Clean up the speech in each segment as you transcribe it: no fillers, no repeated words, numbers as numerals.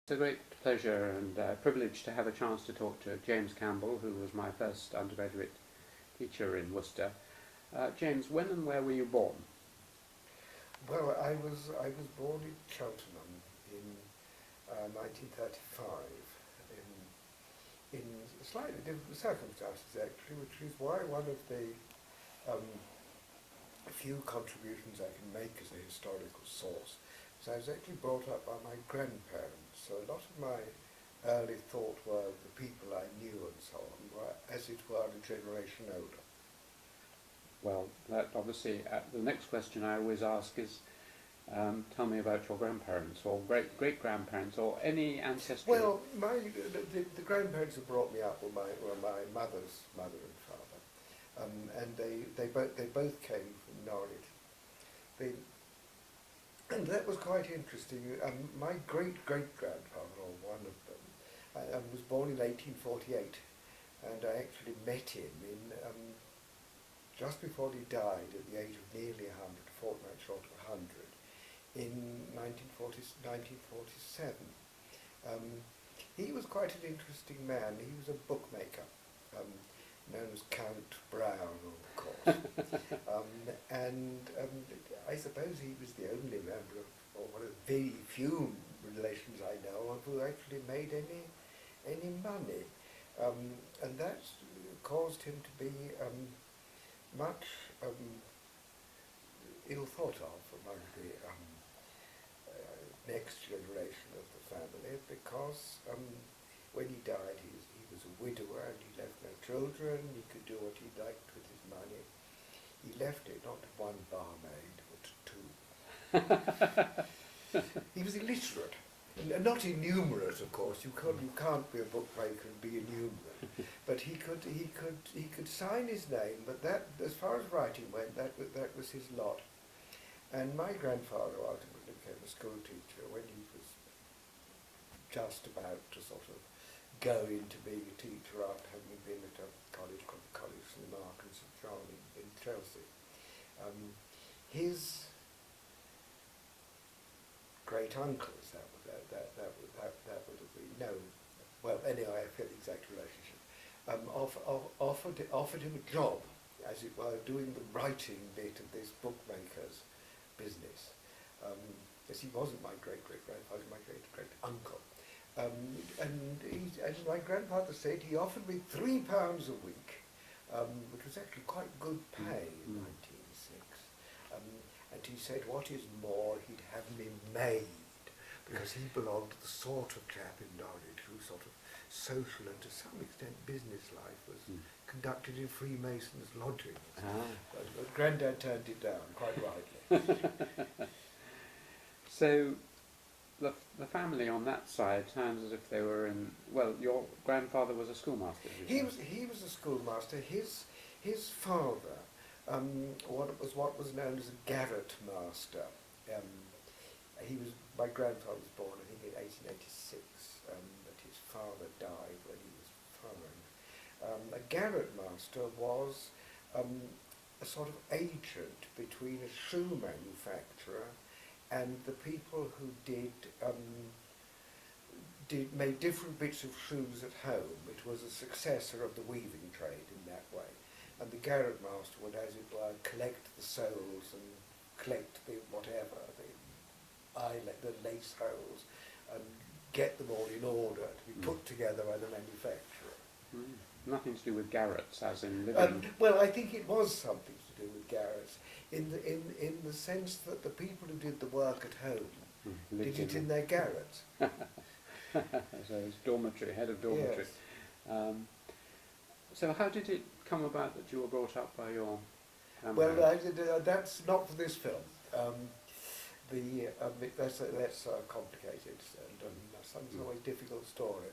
It's a great pleasure and privilege to have a chance to talk to James Campbell, who was my first undergraduate teacher in Worcester. James, when and where were you born? Well, I was born in Cheltenham in 1935 in slightly different circumstances actually, which is why one of the few contributions I can make as a historical source. So I was actually brought up by my grandparents, so a lot of my early thought were the people I knew and so on were, as it were, a generation older. Well, that obviously, the next question I always ask is, tell me about your grandparents or great-grandparents or any ancestry. Well, the grandparents who brought me up were my mother's mother and father, and they both came from Norwich. And that was quite interesting. My great-great-grandfather, or one of them, was born in 1848, and I actually met him in just before he died at the age of nearly 100, a fortnight short of 100, in 1947. He was quite an interesting man. He was a bookmaker, known as Count Brown, of course. And I suppose he was the only member of, or one of the very few relations I know of who actually made any money. And that caused him to be much ill thought of among the next generation of the family, because when he died he was a widower and he left no children. He could do what he liked with his money. He left it not to one barmaid but to two. He was illiterate, and not innumerate, of course. You can't be a bookmaker and be innumerate. But he could sign his name. But that, as far as writing went, that was his lot. And my grandfather ultimately became a school teacher when he was just about to sort of go into being a teacher after having been at a college called the College St Mark and St John in Chelsea. His great uncles, that would have been, no, well, anyway, I forget the exact relationship, offered him a job, as it were, doing the writing bit of this bookmaker's business. As he wasn't my great-great-grandfather, my great-great-uncle. And my grandfather said he offered me £3 a week, which was actually quite good pay in 1906. And he said, what is more, he'd have me made, because he belonged to the sort of chap in Norwich whose sort of social and to some extent business life was conducted in Freemasons' lodgings. But Grandad turned it down, quite rightly. So the family on that side sounds as if they were in, well, your grandfather was a schoolmaster. He was a schoolmaster. His father, what was known as a Garrett master. My grandfather was born, I think, in 1886, but his father died when he was 5. A Garrett master was a sort of agent between a shoe manufacturer and the people who made different bits of shoes at home. It was a successor of the weaving trade in that way. And the Garrett master would, as it were, collect the soles and collect the whatever, the lace holes, and get them all in order to be put together by the manufacturer. Nothing to do with Garrett's, as in living. Well, I think it was something to do with Garrett's, in the sense that the people who did the work at home did it in their garrets. So it's dormitory, head of dormitory. Yes. So how did it come about that you were brought up by your family? Well, that's not for this film. That's complicated, and it's always a difficult story.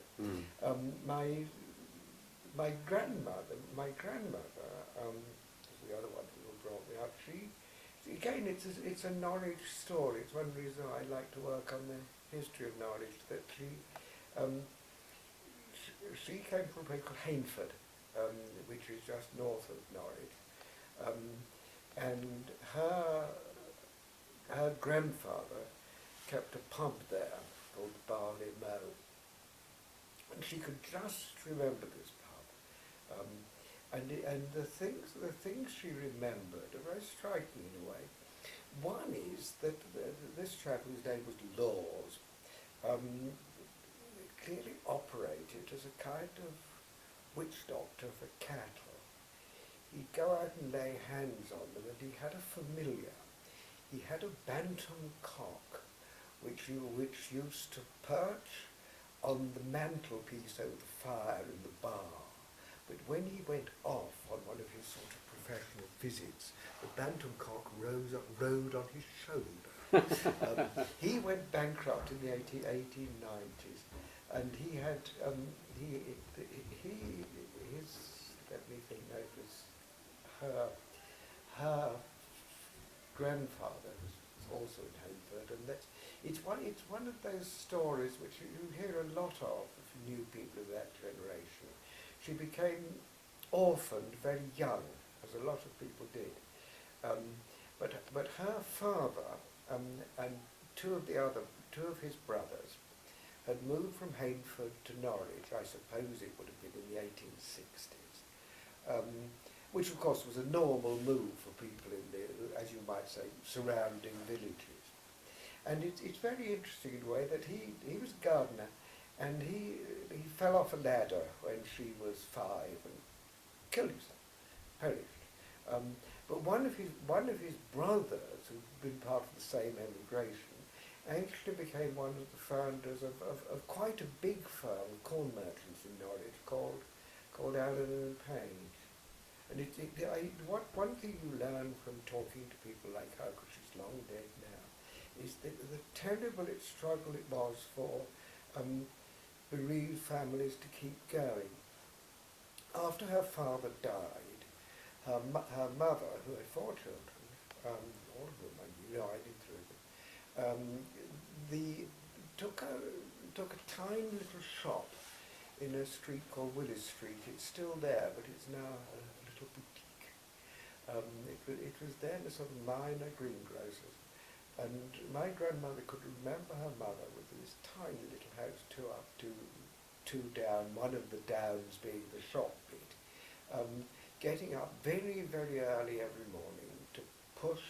My grandmother, the other one who brought me up, again, it's a Norwich story. It's one reason I like to work on the history of Norwich, that she came from a place called Hainford, which is just north of Norwich, and her grandfather kept a pub there, called the Barley Mow. And she could just remember this pub. And the things she remembered are very striking in a way. One is that this chap, whose name was Laws, clearly operated as a kind of witch doctor for cattle. He'd go out and lay hands on them, and he had a familiar. He had a bantam cock, which used to perch on the mantelpiece over the fire in the bar. But when he went off on one of his sort of professional visits, the bantam cock rode on his shoulder. He went bankrupt in the 1890s, and he had his, let me think, no, it was her grandfather was also in Hayford, and it's one of those stories which you hear a lot of new people of that generation. She became orphaned very young, as a lot of people did. But her father and two of his brothers had moved from Hayford to Norwich. I suppose it would have been in the 1860s, which of course was a normal move for people in the, as you might say, surrounding villages. And it's very interesting in a way that he was a gardener, and he fell off a ladder when she was 5 and killed himself, perished. But one of his brothers, who'd been part of the same emigration, actually became one of the founders of quite a big firm of corn merchants in Norwich called Allen Page. And one thing you learn from talking to people like her, because she's long dead now, is the terrible struggle it was for bereaved families to keep going. After her father died, her mother, who had 4 children, all of whom I knew, I did through them, took a tiny little shop in a street called Willis Street. It's still there, but it's now a little boutique. It was then a sort of minor greengrocer's. And my grandmother could remember her mother with this tiny little house, 2 up, 2 down, one of the downs being the shop bit, getting up very, very early every morning to push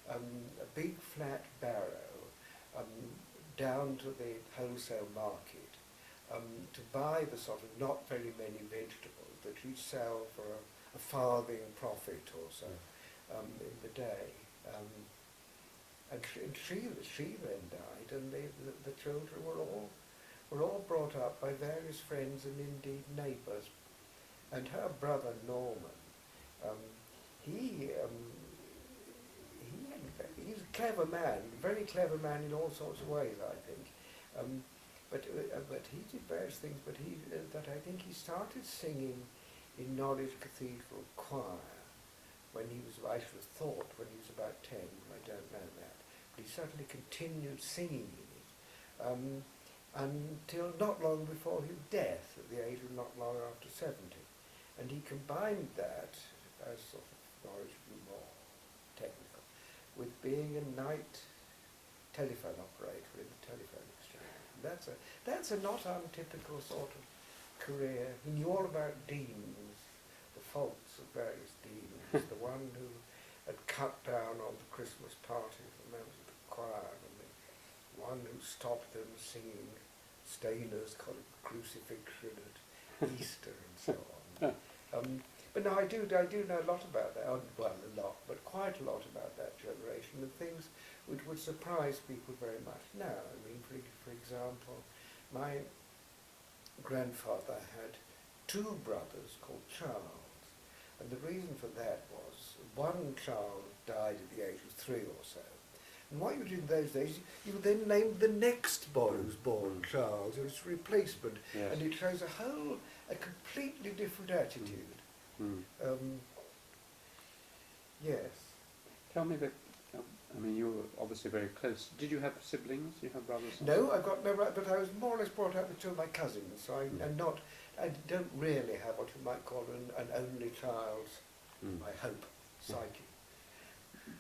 a big flat barrow down to the wholesale market to buy the sort of not very many vegetables that you'd sell for a farthing profit or so in the day. And she then died, and the children were all brought up by various friends and indeed neighbours. And her brother Norman, he's a clever man, very clever man in all sorts of ways, I think. But he did various things. But I think he started singing in Norwich Cathedral choir when he was, I should have thought, when he was about 10. I don't know that. But he certainly continued singing in it until not long before his death, at the age of not long after 70. And he combined that, as sort of Norwich would be more technical, with being a night telephone operator in the telephone exchange. That's a not untypical sort of career. He knew all about deans, the faults of various deans, the one who had cut down on the Christmas party for members of the choir, and the one who stopped them singing Stainer's Crucifixion at Easter and so on. But no, I do know a lot about that. Well, a lot, but quite a lot about that generation, and things which would surprise people very much now. I mean, for example, my grandfather had 2 brothers called Charles, and the reason for that was one Charles died at the age of 3 or so. And what you did in those days, you then named the next boy who was born Charles. It was a replacement, yes. And it shows a completely different attitude. Yes. Tell me I mean, you were obviously very close. Did you have siblings? You have brothers? No, I've got no, but I was more or less brought up with 2 of my cousins, so I don't really have what you might call an only child, I hope, psyche.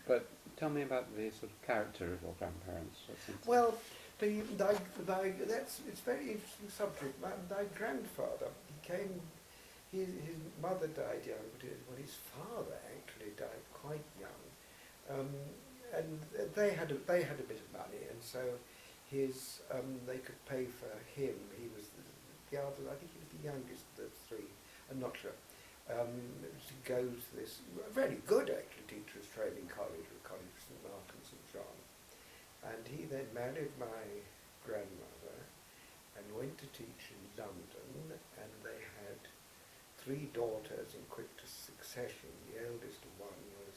But tell me about the sort of character of your grandparents. Well, It's a very interesting subject. My grandfather, his mother died young, but his father actually died quite young. And they had a bit of money, and so they could pay for him. He was the other, I think he was the youngest of the three, I'm not sure, to go to this very good actually teachers training college, or College of St Mark and St John. And he then married my grandmother and went to teach in London, and they had three daughters in quick succession. The eldest one was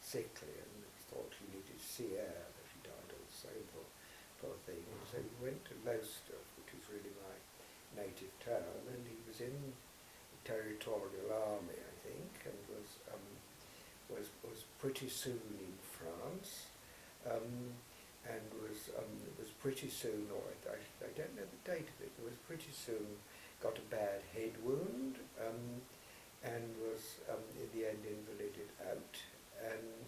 sickly and thought she needed sea air, but she died also, poor thing. And so he went to Lowestoft, which is really my native town, and he was in the Territorial Army, I think, and was pretty soon in France. And was pretty soon, or I don't know the date of it, was pretty soon got a bad head wound, and was in the end invalided out, and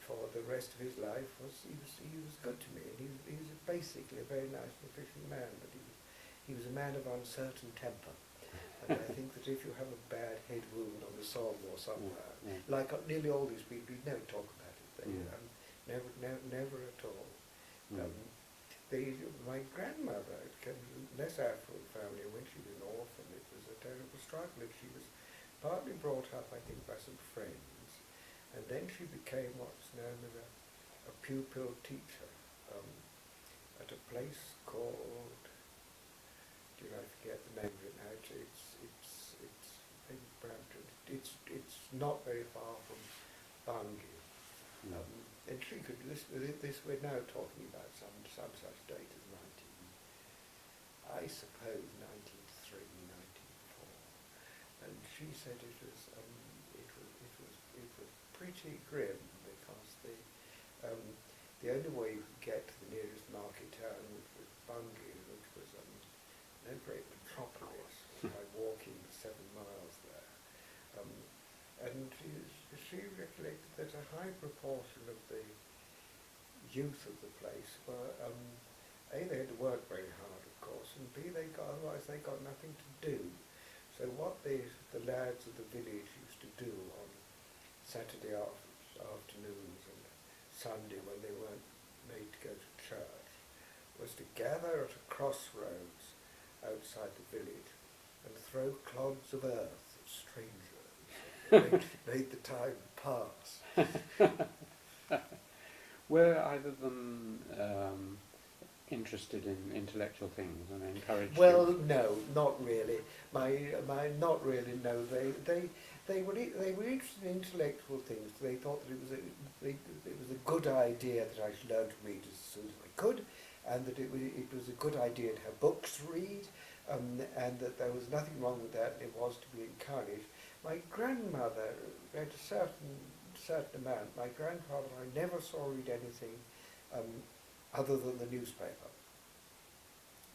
for the rest of his life he was good to me, and he was basically a very nice and efficient man, but he was a man of uncertain temper. And I think that if you have a bad head wound on the Somme or somewhere, like nearly all these people, you never talk about it. Never at all. My grandmother came from a less affluent family. When she was an orphan, it was a terrible struggle. And she was partly brought up, I think, by some friends, and then she became what's known as a pupil teacher at a place called, I forget the name of it now. It's in Brampton. It's not very far from Bungay. And she could listen to this. We're now talking about some such date as 1903, 1904. And she said it was pretty grim, because the only way you could get to the nearest market town, which was Bungay, which was no great metropolis, by walking 7 miles there. And she recollected that a high proportion of the youth of the place were, A, they had to work very hard, of course, and B, otherwise they got nothing to do. So what the lads of the village used to do on Saturday afternoons and Sunday, when they weren't made to go to church, was to gather at a crossroads outside the village and throw clods of earth at strangers. Made the time pass. Were either of them interested in intellectual things and encouraged? Well, no, not really. Not really. No, they were interested in intellectual things. They thought that it was a good idea that I should learn to read as soon as I could, and that it was a good idea to have books to read, and that there was nothing wrong with that, and it was to be encouraged. My grandmother read a certain amount. My grandfather, I never saw read anything other than the newspaper.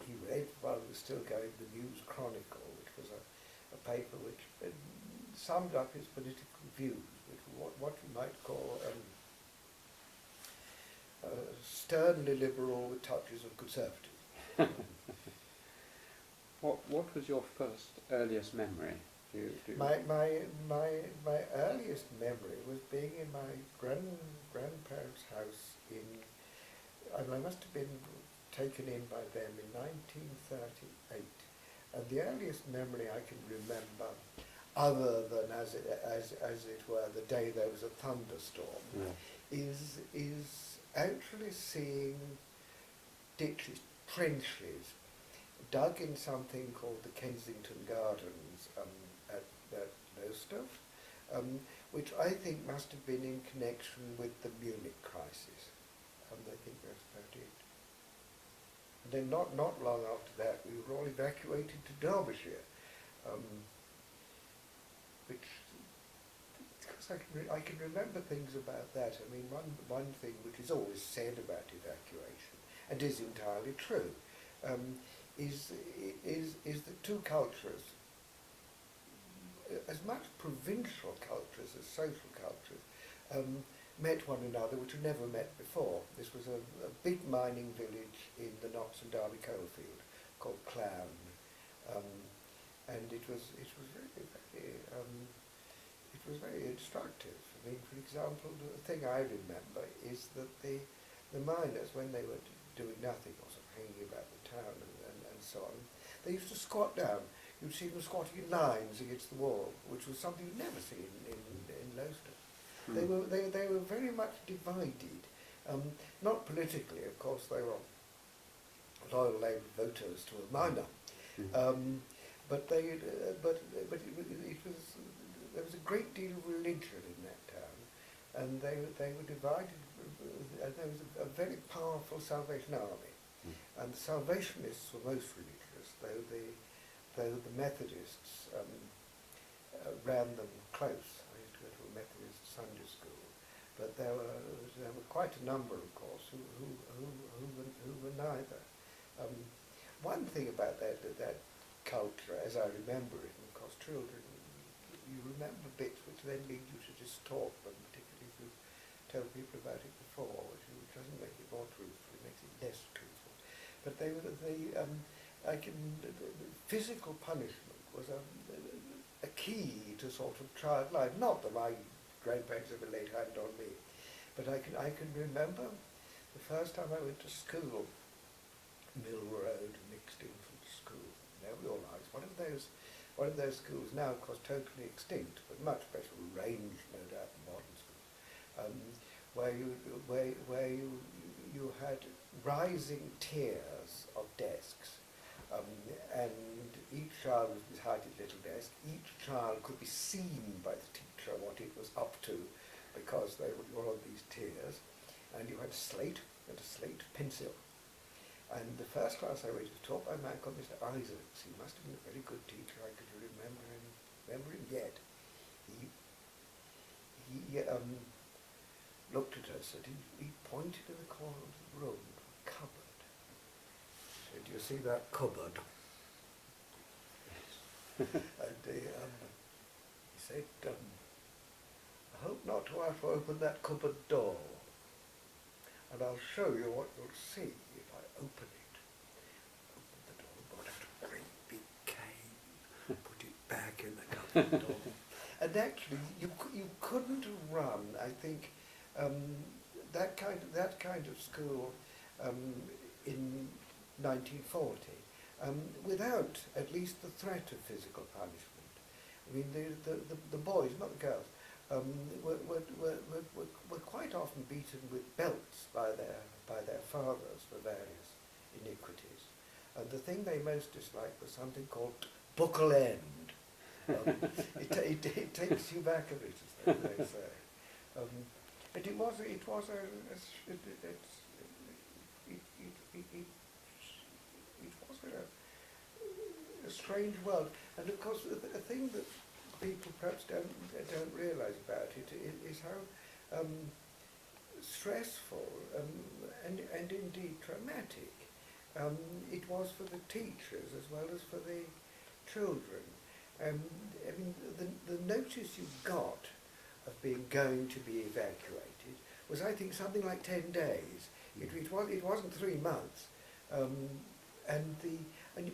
He read, while it was still going, the News Chronicle, which was a paper which summed up his political views, which were what you might call sternly liberal with touches of conservative. What was your earliest memory? My earliest memory was being in my grandparents' house I must have been taken in by them in 1938, and the earliest memory I can remember, other than as it were the day there was a thunderstorm, is actually seeing ditches, trenches, dug in something called the Kensington Gardens at Lowestoft, which I think must have been in connection with the Munich crisis. I think that's about it. And then not long after that, we were all evacuated to Derbyshire, which, because I can remember things about that. I mean, one thing which is always said about evacuation, and is entirely true, is that two cultures, as much provincial cultures as social cultures, met one another, which had never met before. This was a big mining village in the Notts and Derby coalfield called Clown, and it was very instructive. I mean, for example, the thing I remember is that the miners, when they were doing nothing or sort of hanging about the town and so on, they used to squat down. You'd see them squatting in lines against the wall, which was something you'd never see in Lowston. They were very much divided, not politically, of course. They were loyal Labour voters to a miner, but it was, there was a great deal of religion in that town, and they were divided. And there was a very powerful Salvation Army, and the Salvationists were most religious, though the Methodists ran them close. I used to go to a Methodist Sunday school, but there were quite a number, of course, who were neither. One thing about that culture, as I remember it, and of course children, you remember bits which then lead you to distort them, particularly if you tell people about it before, which doesn't make it more truthful, it makes it less truthful. But physical punishment was a key to sort of child life. Not that my grandparents ever laid hand on me, but I can remember the first time I went to school, Mill Road, mixed infant school. There we all lives. One of those schools now, of course, totally extinct, but much better arranged, no doubt, than modern schools, where you had rising tiers of desks, and each child was behind his little desk. Each child could be seen by the teacher what it was up to, because they were on these tiers, and you had a slate pencil. And the first class I went to was taught by a man called Mr. Isaacs. He must have been a very good teacher. I could remember him yet. He looked at us and he pointed in the corner of the room to a cupboard. He said, "Do you see that cupboard?" And he said, "I hope not to have to open that cupboard door. And I'll show you what you'll see if I open it." Opened the door, brought out a great big cane, put it back in the cupboard door. And actually, you couldn't run, I think, that kind of school in 1940 without at least the threat of physical punishment. I mean, the boys, not the girls, were quite often beaten with belts by their fathers for various iniquities. And the thing they most disliked was something called buckle end. It takes you back a bit, as they say. But it was a strange world. And of course, the thing that people perhaps don't realise about it is how stressful and indeed traumatic it was for the teachers as well as for the children. I mean, the notice you got of going to be evacuated was, I think, something like 10 days. It wasn't 3 months, and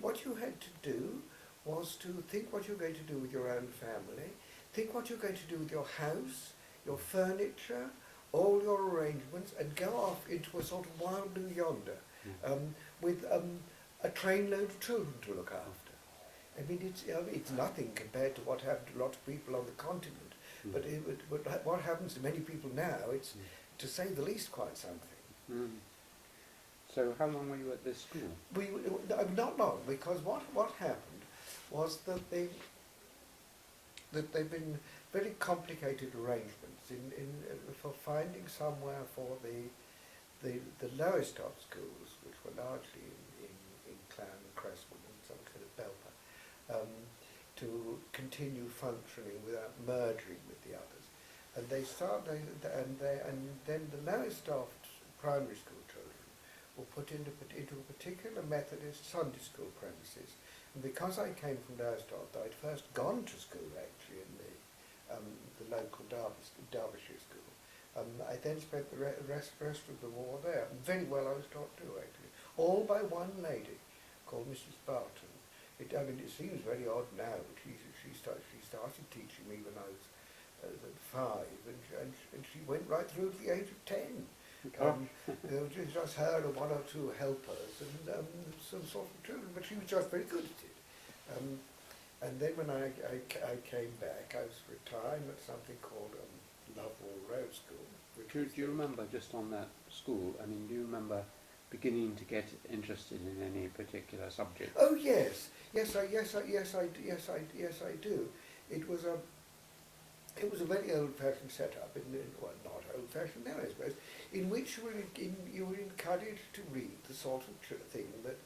what you had to do was to think what you're going to do with your own family, think what you're going to do with your house, your furniture, all your arrangements, and go off into a sort of wild blue yonder with a trainload of children to look after. I mean, it's nothing compared to what happened to a lot of people on the continent, but what happens to many people now, it's, to say the least, quite something. So how long were you at this school? Not long, because what happened was that they've been very complicated arrangements for finding somewhere for the lowest of schools, which were largely in Clan and Cresswell and some kind of Belper, to continue functioning without merging with the others. And then the lowest of primary school children were put into a particular Methodist Sunday school premises. And because I came from Lowestoft, I'd first gone to school actually in the local Derbyshire school, I then spent the rest of the war there. Very well I was taught too, actually. All by one lady called Mrs. Barton. It seems very odd now, but she started teaching me when I was 5, and she went right through to the age of 10. Just her and one or two helpers and some sort of children, but she was just very good at it. And then when I came back, I was retiring at something called Lovewell Road School. Do you remember, just on that school, I mean, do you remember beginning to get interested in any particular subject? Oh yes, yes I do. It was a very old-fashioned setup, well, not old-fashioned now, I suppose, in which you were encouraged to read the sort of thing that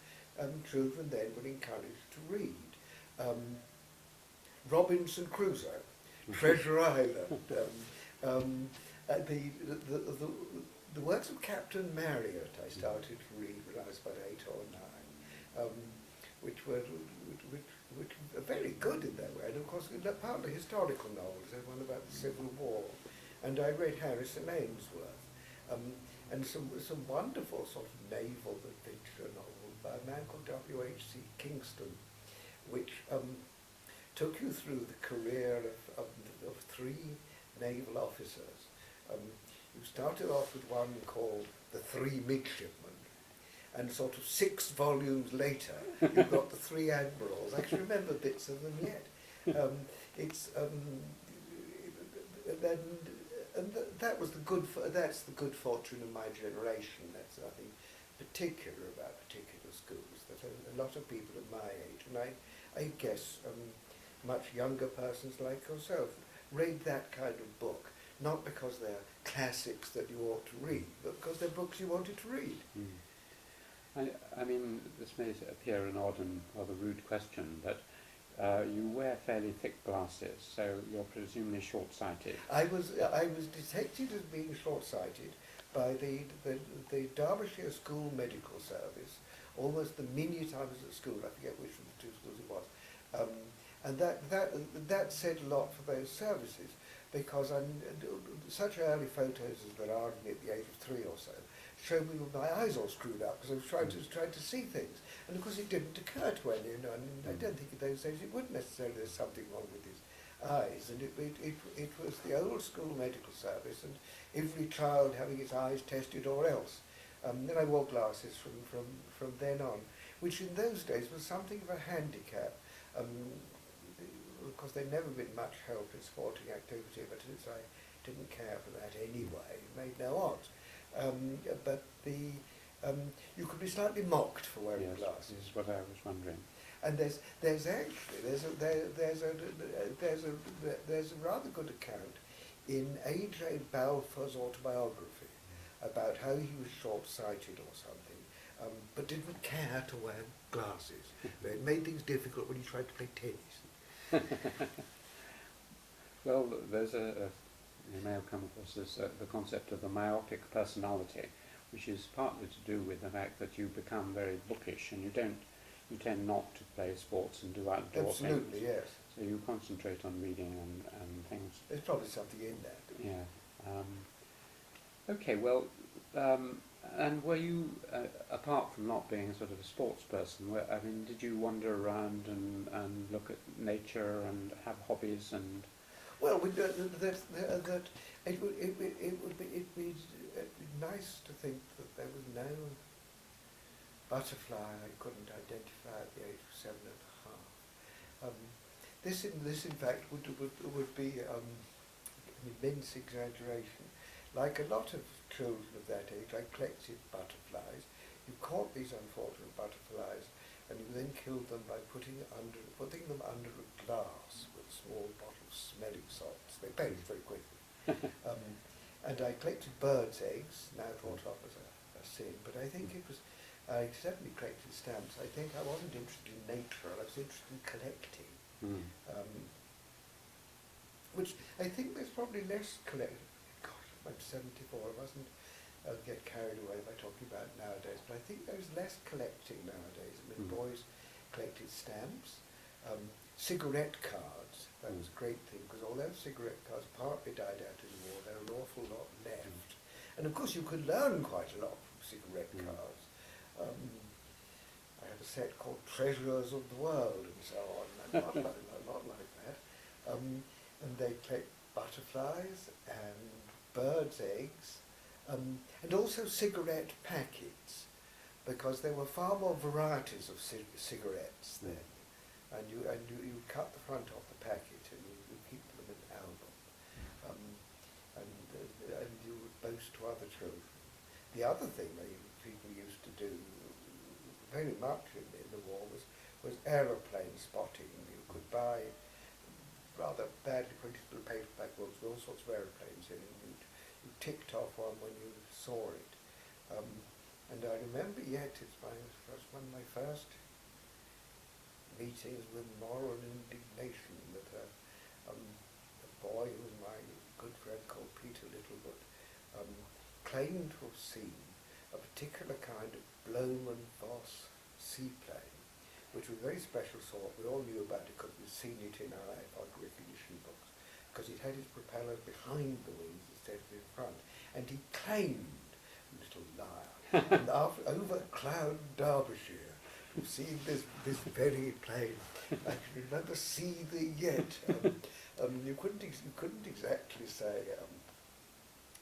children then were encouraged to read. Robinson Crusoe, Treasure Island, the works of Captain Marryat I started to read when I was about 8 or 9, which were very good in their way, and of course partly historical novels. There's one about the Civil War, and I read Harrison Ainsworth, and some wonderful sort of naval adventure novel by a man called W.H.C. Kingston, which took you through the career of 3 naval officers. You started off with one called The 3 Midshipmen, and sort of 6 volumes later, you've got the 3 admirals. I can remember bits of them yet. That's the good fortune of my generation. That's nothing particular about particular schools. That a lot of people of my age, and I guess much younger persons like yourself, read that kind of book, not because they're classics that you ought to read, but because they're books you wanted to read. I mean, this may appear an odd and rather rude question, but you wear fairly thick glasses, so you're presumably short-sighted. I was detected as being short-sighted by the Derbyshire School Medical Service, almost the minute I was at school. I forget which of the 2 schools it was. And that said a lot for those services, because such early photos as there are of me at the age of 3 or so showed me with my eyes all screwed up because I was trying to see things, and of course it didn't occur to anyone. And I don't think in those days it would necessarily there's something wrong with his eyes, and it was the old school medical service, and every child having his eyes tested or else. Then I wore glasses from then on, which in those days was something of a handicap. Of course, they'd never been much help in sporting activity, but since I didn't care for that anyway, it made no odds. But you could be slightly mocked for wearing glasses. This is what I was wondering. And there's a rather good account in A.J. Balfour's autobiography about how he was short-sighted or something, but didn't care to wear glasses. It made things difficult when he tried to play tennis. Well, there's you may have come across this, the concept of the myopic personality, which is partly to do with the fact that you become very bookish and you tend not to play sports and do outdoor things. Absolutely, yes. So you concentrate on reading and things. There's probably something in that. Yeah. Okay, well, and were you, apart from not being sort of a sports person, did you wander around and look at nature and have hobbies and? Well, it would be nice to think that there was no butterfly I couldn't identify at the age of 7.5. This in fact would be an immense exaggeration. Like a lot of children of that age, I collected butterflies. You caught these unfortunate butterflies, and you then killed them by putting them under a glass with a small bottle of smelling salts. They perish very quickly. And I collected birds' eggs, now thought of as a sin, but I think I certainly collected stamps. I think I wasn't interested in nature, I was interested in collecting. Which I think there's probably less collected. Gosh, I'm 74, I'll get carried away by talking about it nowadays, but I think there's less collecting nowadays. I mean, boys collected stamps, cigarette cards. That was a great thing, because although cigarette cards partly died out in the war, there were an awful lot left. And of course you could learn quite a lot from cigarette cards. I had a set called Treasures of the World and so on, and not like that. And they collect butterflies and birds' eggs, and also cigarette packets, because there were far more varieties of cigarettes then. And you cut the front off the packet and you keep them in an album, and you would boast to other children. The other thing that people used to do very much in the war was aeroplane spotting. You could buy rather badly printed little paperback books with all sorts of aeroplanes in, and you ticked off one when you saw it. And I remember yet, it was one of my first meetings with moral indignation that a boy who was my good friend called Peter Littlewood claimed to have seen a particular kind of Blohm and Voss seaplane, which was a very special sort. We all knew about it because we'd seen it in our recognition books, because it had its propellers behind the wings instead of in front. And he claimed, little liar, and over Cloud, Derbyshire, to see this very plane. I can remember see the yet. You couldn't exactly say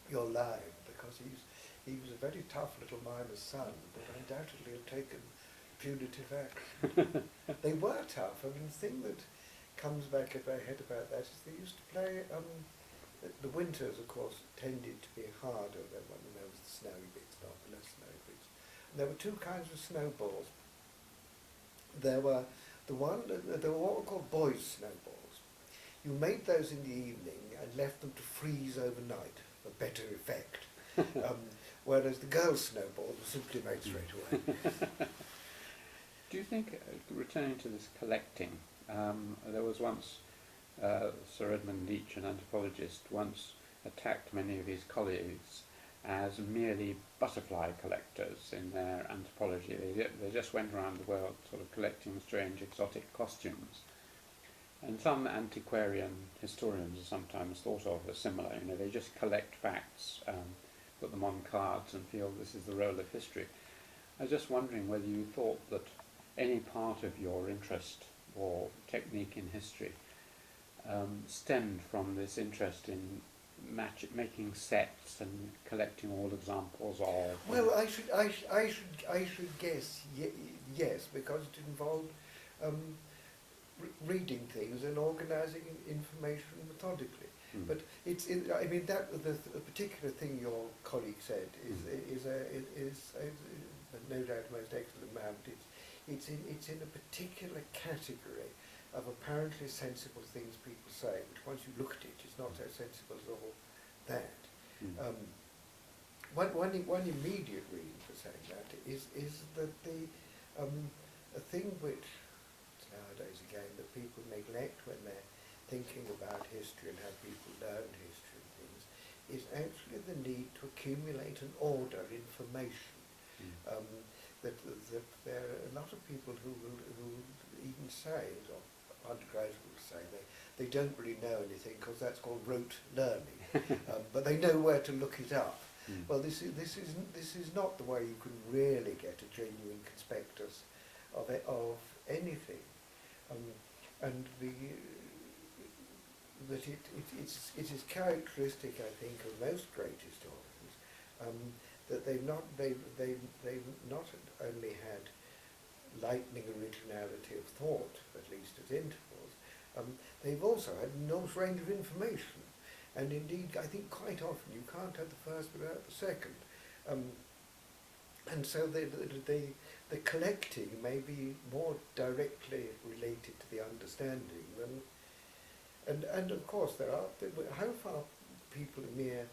you're lying, because he was a very tough little miner's son, but undoubtedly had taken punitive action. They were tough. I mean, the thing that comes back in my head about that is they used to play. The winters, of course, tended to be harder than when there was the snowy bits, not the less snowy bits. And there were two kinds of snowballs. There were what were called boys' snowballs. You made those in the evening and left them to freeze overnight for better effect. Whereas the girls' snowballs were simply made straight away. Do you think, returning to this collecting, there was once Sir Edmund Leach, an anthropologist, once attacked many of his colleagues as merely butterfly collectors in their anthropology. They just went around the world sort of collecting strange exotic costumes. And some antiquarian historians are sometimes thought of as similar. You know, they just collect facts, put them on cards and feel this is the role of history. I was just wondering whether you thought that any part of your interest or technique in history stemmed from this interest in making sets and collecting all examples of. Well, I should guess yes, because it involved reading things and organising information methodically. But I mean, that the particular thing your colleague said is no doubt the most excellent man. It's in a particular category of apparently sensible things people say, which once you look at it, it's not so sensible as all that. One immediate reason for saying that is that a thing which nowadays again that people neglect when they're thinking about history and how people learn history and things is actually the need to accumulate and order information. That there are a lot of people who even say, or undergraduates say, they don't really know anything because that's called rote learning, but they know where to look it up. Well, this is not the way you can really get a genuine conspectus of anything, and it is characteristic, I think, of most great historians that they've not only had lightning originality of thought, at least at intervals, they've also had an enormous range of information. And indeed, I think quite often you can't have the first without the second. And so the collecting may be more directly related to the understanding than, and of course there are, how far people are mere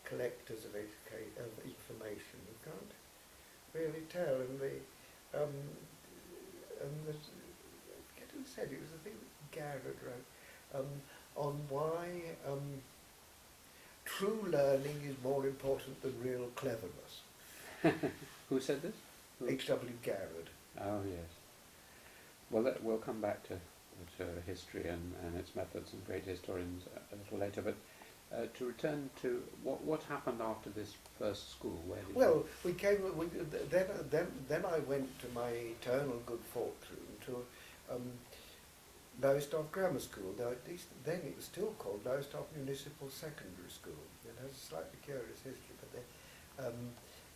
collectors of information, you can't really tell. And I forget who said it, was the thing that Garrett wrote, on why true learning is more important than real cleverness. Who said this? H.W. Garrett. Oh yes. Well, we'll come back to history and its methods, and great historians a little later. But to return to what happened after this first school, where did Well, we came. Then I went to my eternal good fortune to Lowestoft Grammar School. Though at least then it was still called Lowestoft Municipal Secondary School. It has a slightly curious history, but then,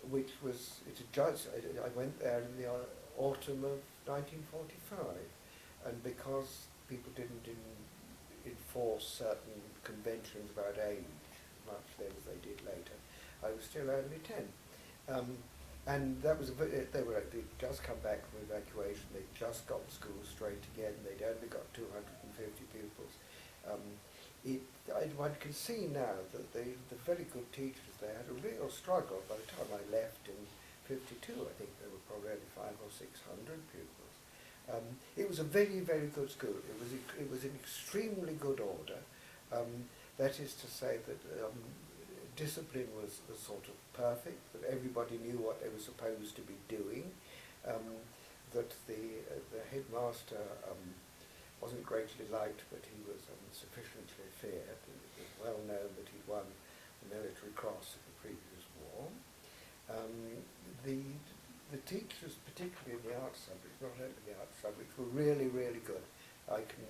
which was it's a judge. I went there in the autumn of 1945, and because people didn't enforce certain conventions about age much then as they did later, I was still only 10. And that was they'd just come back from evacuation. They'd just got the school straight again. They'd only got 250 pupils. One can see now that the very good teachers there had a real struggle. By the time I left in 52, I think there were probably only 500 or 600 pupils. It was a very, very good school. It was in extremely good order. That is to say that discipline was sort of perfect, that everybody knew what they were supposed to be doing, that the headmaster wasn't greatly liked, but he was sufficiently feared. It was well known that he'd won the Military Cross in the previous war. The teachers, particularly in the art subjects, not only the art subjects, were really, really good. I can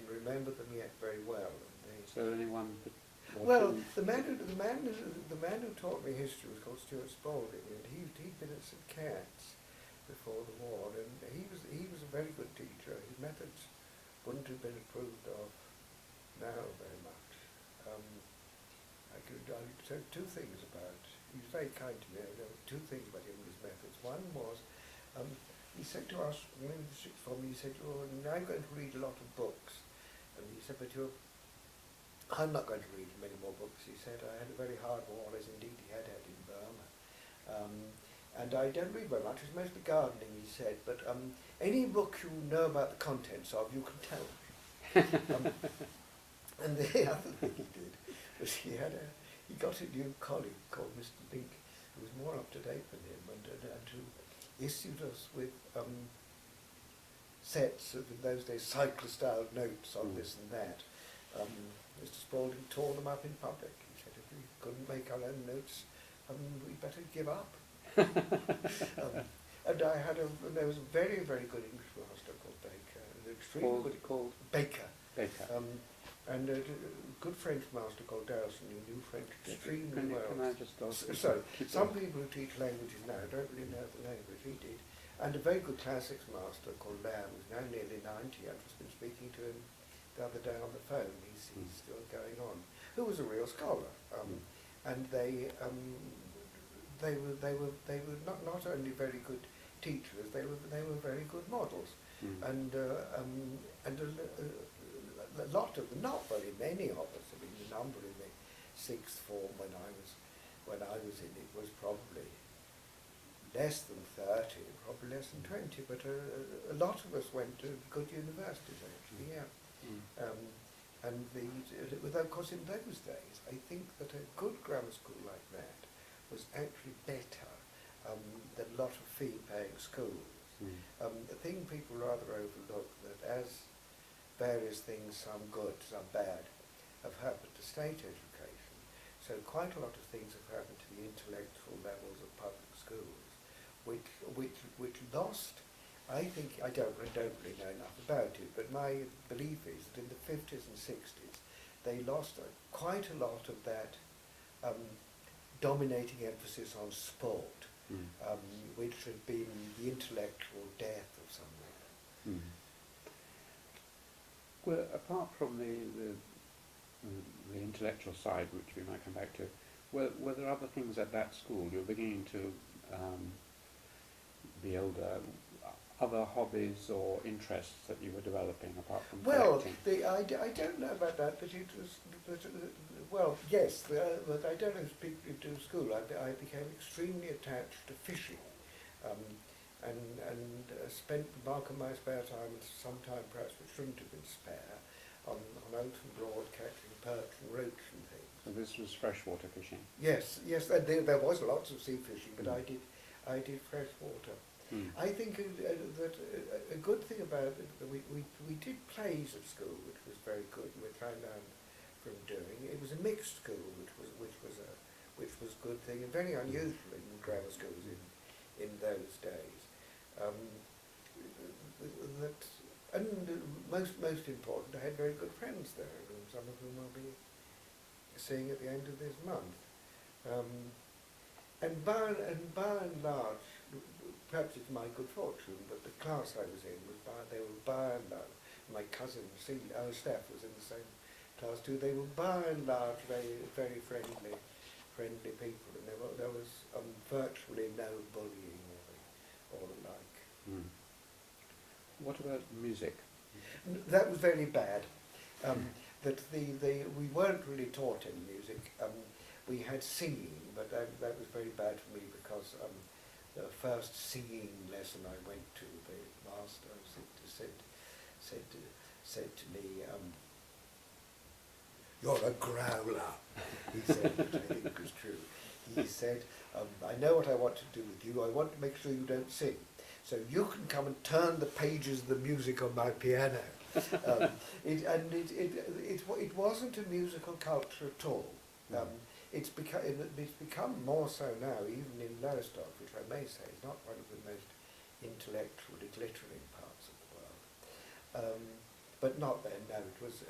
remember them yet very well. So anyone? Well, the man who taught me history was called Stuart Spalding, and he'd been at St Cat's before the war, and he was a very good teacher. His methods wouldn't have been approved of now very much. I could say two things about. He was very kind to me. There were two things about him and his methods. One was he said to us in the sixth form, he said, "Oh, now I'm going to read a lot of books," and he said, "But I'm not going to read many more books." He said, "I had a very hard war, as indeed he had in Burma. And I don't read very much, it's mostly gardening," he said, "but any book you know about the contents of, you can tell me." And the other thing he did was he got a new colleague called Mr. Link, who was more up to date than him, and who issued us with sets of, in those days, cyclo-style notes on this and that. Mr. Spalding tore them up in public. He said, "If we couldn't make our own notes, we'd better give up." And there was a very, very good English master called Baker, Called Baker. Baker. And a good French master called Darrelson, who knew French extremely well. Can I just ask? So, some people who teach languages now don't really know the language. He did. And a very good classics master called Lamb, who's now nearly 90. I've just been speaking to him the other day on the phone. He's still going on. Who was a real scholar. And they were not only very good teachers, they were very good models. And a lot of them, not very many of us. I mean, the number in the sixth form when I was in it was probably less than 30, probably less than 20. But a lot of us went to good universities actually. Yeah. And of course, in those days, I think that a good grammar school like that was actually better than a lot of fee-paying schools. The thing people rather overlook that as various things, some good, some bad, have happened to state education. So quite a lot of things have happened to the intellectual levels of public schools, which lost. I think I don't really know enough about it, but my belief is that in the 50s and 60s, they lost quite a lot of that dominating emphasis on sport, which had been the intellectual death of somewhere. Well, apart from the intellectual side, which we might come back to, were there other things at that school? You're beginning to be older. Other hobbies or interests that you were developing apart from collecting? I don't know about that, but it was. Yes, but I don't know if people do school. I became extremely attached to fishing. And spent the bulk of my spare time, some time perhaps which shouldn't have been spare, on Oulton Broad catching perch and roach and things. So this was freshwater fishing? Yes, there was lots of sea fishing, but I did freshwater. Mm. I think that a good thing about it, that we did plays at school, which was very good, which I learned from doing. It was a mixed school, which was a good thing, and very unusual in grammar schools in those days. That and most important, I had very good friends there, and some of whom I'll be seeing at the end of this month. And by and large, perhaps it's my good fortune, but the class I was in they were by and large, my cousin Steph was in the same class too. They were by and large very friendly people, and there was virtually no bullying or the like. Mm. What about music? That was very bad. That we weren't really taught any music. We had singing, but that was very bad for me because the first singing lesson I went to, the master said to me, "You're a growler," he said, which I think was true. He said, "I know what I want to do with you. I want to make sure you don't sing. So you can come and turn the pages of the music on my piano." It wasn't a musical culture at all. It's become more so now, even in Lowestoft, which I may say is not one of the most intellectually glittering parts of the world. But not then. No, it was.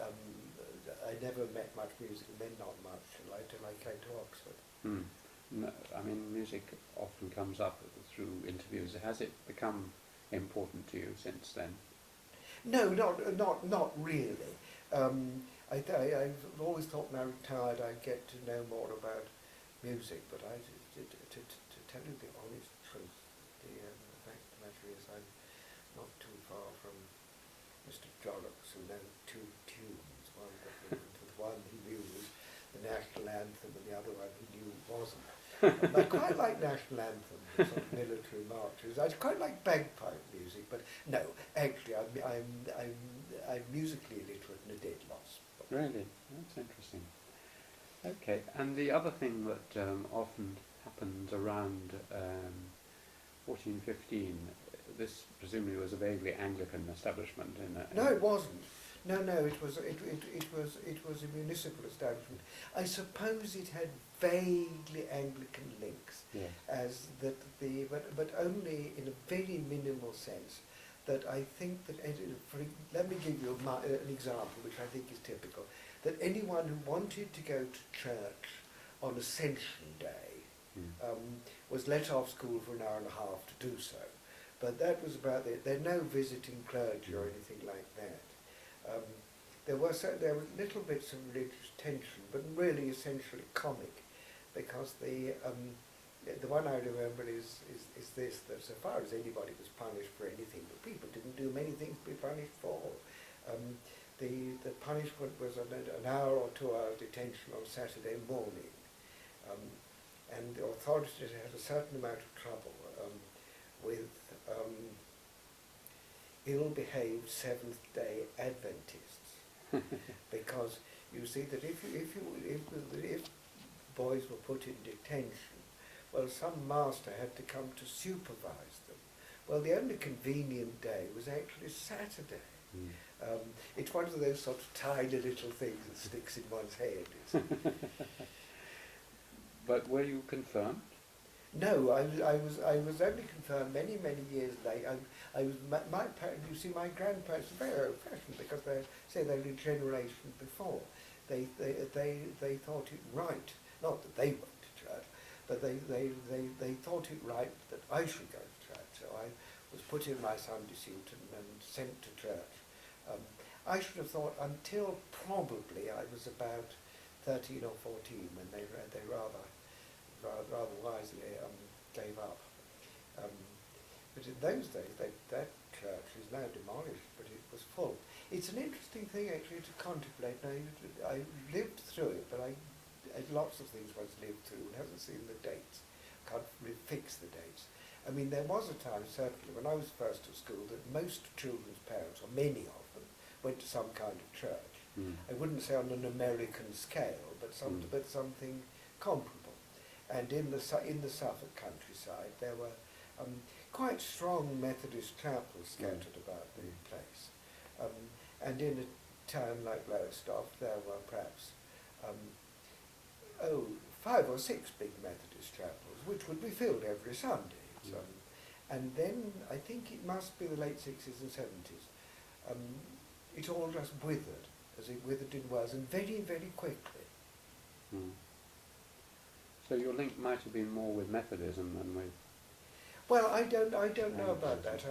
I never met much music, and then not much until I came to Oxford. Mm. No, I mean, music often comes up through interviews. Has it become important to you since then? No, not really. I've always thought when I retired I'd get to know more about music, but to tell you the honest truth, the fact of the matter is I'm not too far from Mr. Jollocks, who knows two tunes. One he knew was the national anthem, and the other one he knew wasn't. I quite like national anthems, sort of military marches. I quite like bagpipe music, but no, actually, I'm musically illiterate and a dead loss. Really? That's interesting. Okay, and the other thing that often happens around 1415, this presumably was a vaguely Anglican establishment. No, it wasn't. No, it was a municipal establishment. I suppose it had vaguely Anglican links, Yes. but only in a very minimal sense. That I think that, let me give you an example which I think is typical, that anyone who wanted to go to church on Ascension Day was let off school for an hour and a half to do so. But that was about it. There are no visiting clergy or anything like that. There were little bits of religious tension, but really essentially comic, because the one I remember is this, that so far as anybody was punished for anything, but people didn't do many things to be punished for. The punishment was an hour or 2 hours detention on Saturday morning, and the authorities had a certain amount of trouble with ill-behaved Seventh-day Adventists, because you see that if boys were put in detention, well, some master had to come to supervise them. Well, the only convenient day was actually Saturday. It's one of those sort of tiny little things that sticks in one's head. But were you confirmed? No, I was only confirmed many years later. My parents. You see, my grandparents are very old-fashioned because they're a generation before. They thought it right, not that they went to church, but they thought it right that I should go to church. So I was put in my Sunday suit and sent to church. I should have thought until probably I was about 13 or 14 when they rather wisely gave up. But in those days, that church is now demolished, but it was full. It's an interesting thing actually to contemplate. Now, I lived through it, but as lots of things one's lived through and hasn't seen the dates, can't really fix the dates. I mean, there was a time, certainly, when I was first at school, that most children's parents, or many of them, went to some kind of church. I wouldn't say on an American scale, but something comparable. And in the Suffolk countryside, there were quite strong Methodist chapels scattered about the place. And in a town like Lowestoft, there were perhaps 5 or 6 big Methodist chapels, which would be filled every Sunday. So, and then I think it must be the late 60s and 70s. It all just withered, as it withered in Wales, and very, very quickly. Mm. So your link might have been more with Methodism than with... Well, I don't know about that.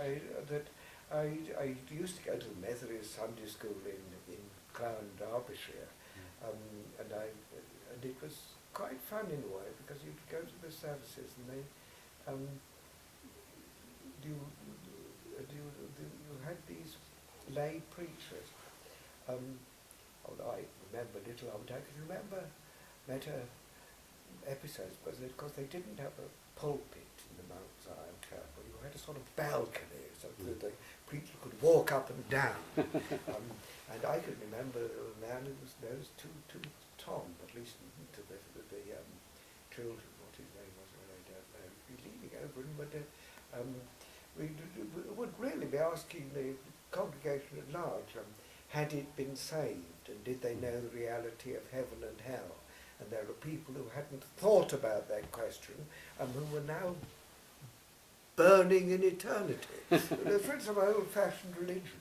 I used to go to the Methodist Sunday school in Clown, Derbyshire, and it was quite fun in a way, because you'd go to the services and they you had these lay preachers. Although I remember little of it, I can remember better episodes, because they didn't have a pulpit in the Mount Zion Chapel. You had a sort of balcony so that the preacher could walk up and down. And I can remember a man who was known to Tom, at least to the children, what his name was, I don't know. He'd be leaning over and we would really be asking the congregation at large, had it been saved, and did they know the reality of heaven and hell? And there are people who hadn't thought about that question and who were now burning in eternity. They're friends of my old-fashioned religion.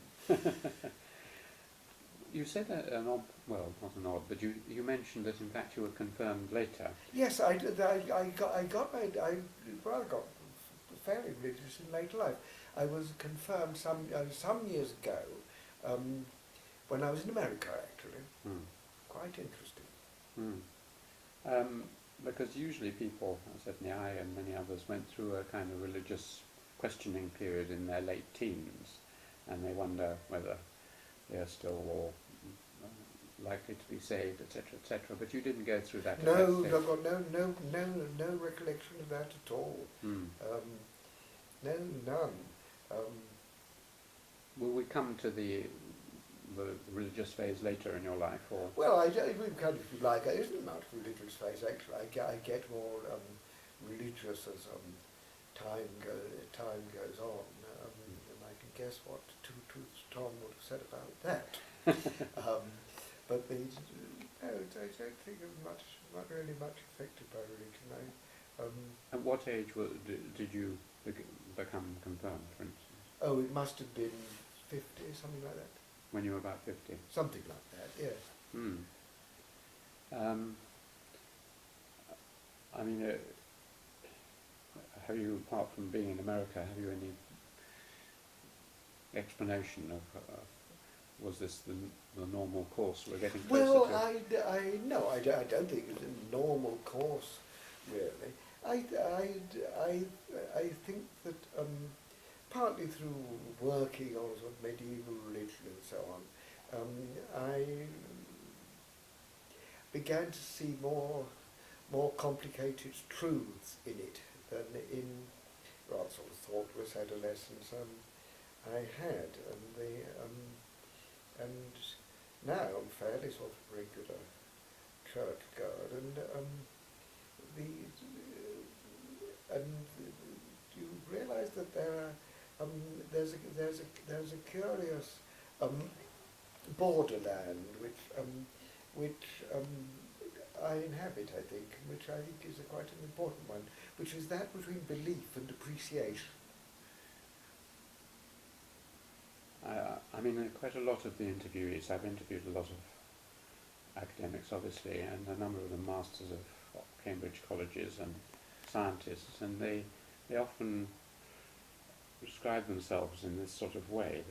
You said an odd, well, not an odd, but you mentioned that in fact you were confirmed later. Yes, I got fairly religious in later life. I was confirmed some years ago, when I was in America, actually. Quite interesting. Because usually people, certainly I and many others, went through a kind of religious questioning period in their late teens, and they wonder whether they are still or likely to be saved, etc., etc. But you didn't go through that. No, I've got no recollection of that at all. No, none. Will we come to the religious phase later in your life, or? Well, we've kind of, if you like, it isn't much religious phase actually. I get more religious as time goes on, and I can guess what Two Truths Tom would have said about that. But I don't think of not really much affected by religion. At what age did you become confirmed, for instance? Oh, it must have been 50, something like that. When you were about 50? Something like that, yes. I mean, have you, apart from being in America, have you any explanation of, was this the normal course we're getting closer to? Well, I don't think it's a normal course, really. I think that partly through working on sort of medieval religion and so on, I began to see more complicated truths in it than in rather sort of thoughtless adolescence I had, and now I'm fairly sort of regular church goer, and you realise that there's a curious borderland which I inhabit, I think, which I think is quite an important one, which is that between belief and appreciation. I mean, quite a lot of the interviewees, I've interviewed a lot of academics, obviously, and a number of them masters of Cambridge colleges and scientists, and they often describe themselves in this sort of way.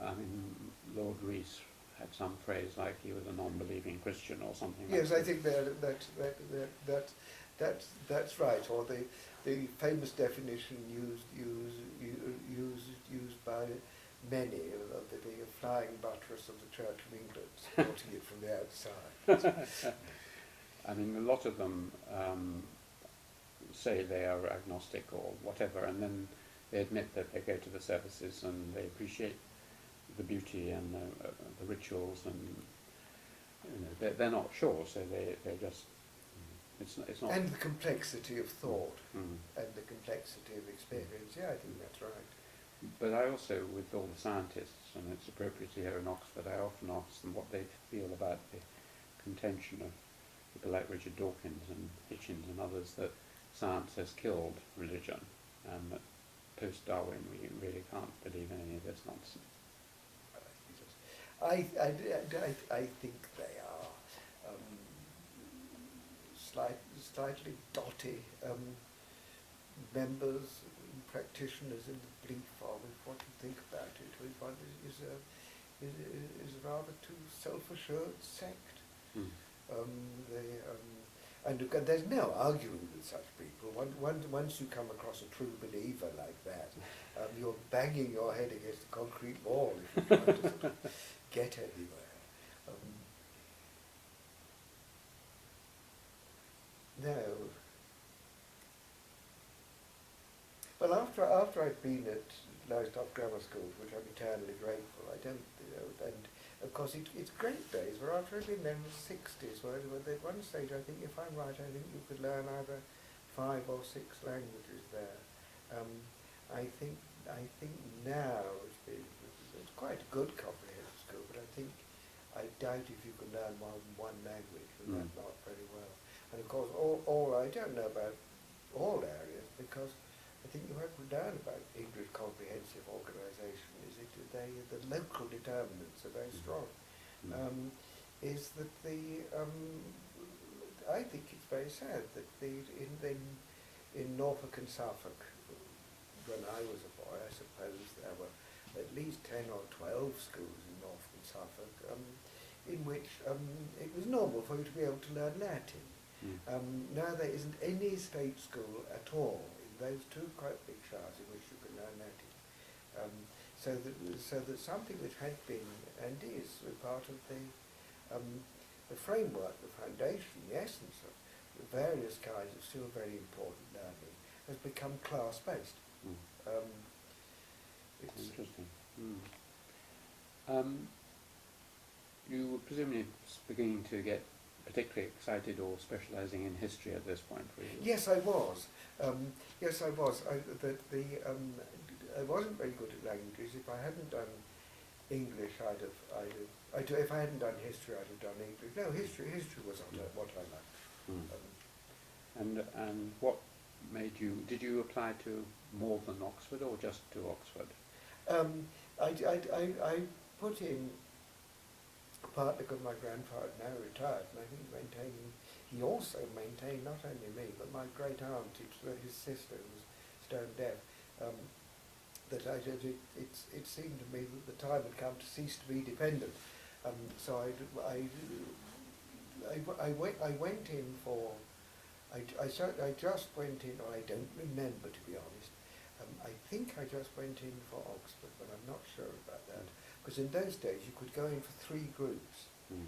I mean, Lord Rees had some phrase like he was a non-believing Christian or something. Yes, like I think that's right. Or the famous definition used by many of the being a flying buttress of the Church of England, supporting it from the outside. I mean, a lot of them say they are agnostic or whatever, and then they admit that they go to the services and they appreciate the beauty and the rituals, and they're not sure, so they just It's not. And the complexity of thought Mm. and the complexity of experience. Yeah, I think that's right. But I also, with all the scientists, and it's appropriate here in Oxford, I often ask them what they feel about the contention of people like Richard Dawkins and Hitchens and others that science has killed religion, and that post-Darwin we really can't believe in any of this nonsense. I think they are slightly dotty members, practitioners in the belief of what you think about it is a rather too self-assured sect. Mm. And there's no arguing with such people. Once you come across a true believer like that, you're banging your head against a concrete wall if you try to sort of get anywhere. No. Well, after I'd been at Lowestoft Grammar School, which I'm eternally grateful, I don't, and of course it's great days, where after I'd been there in the 60s, where at one stage, I think, if I'm right, I think you could learn either 5 or 6 languages there. I think now it's quite a good comprehensive school, but I doubt if you can learn more than one language, and that's not very well. And of course, I don't know about all areas, because I think you have to learn about English comprehensive organisation. The local determinants are very strong. Is that I think it's very sad that in Norfolk and Suffolk, when I was a boy, I suppose there were at least 10 or 12 schools in Norfolk and Suffolk, in which it was normal for you to be able to learn Latin. Now there isn't any state school at all in those 2 quite big shires in which you can learn Latin. So that something which had been and is part of the framework, the foundation, the essence of the various kinds of still very important learning has become class-based. It's interesting. You were presumably beginning to get particularly excited or specialising in history at this point, were you? Yes, I was. Yes, I was. I wasn't very good at languages. If I hadn't done English, if I hadn't done history, I'd have done English. No, history was what I liked. And what made you? Did you apply to more than Oxford or just to Oxford? I put in, partly because my grandfather now retired, and I think he also maintained not only me but my great aunt, his sister, who was stone deaf. That it seemed to me that the time had come to cease to be dependent. So I went in for. I just went in. I don't remember, to be honest. I think I just went in for Oxford, but I'm not sure about that, because in those days you could go in for 3 groups, and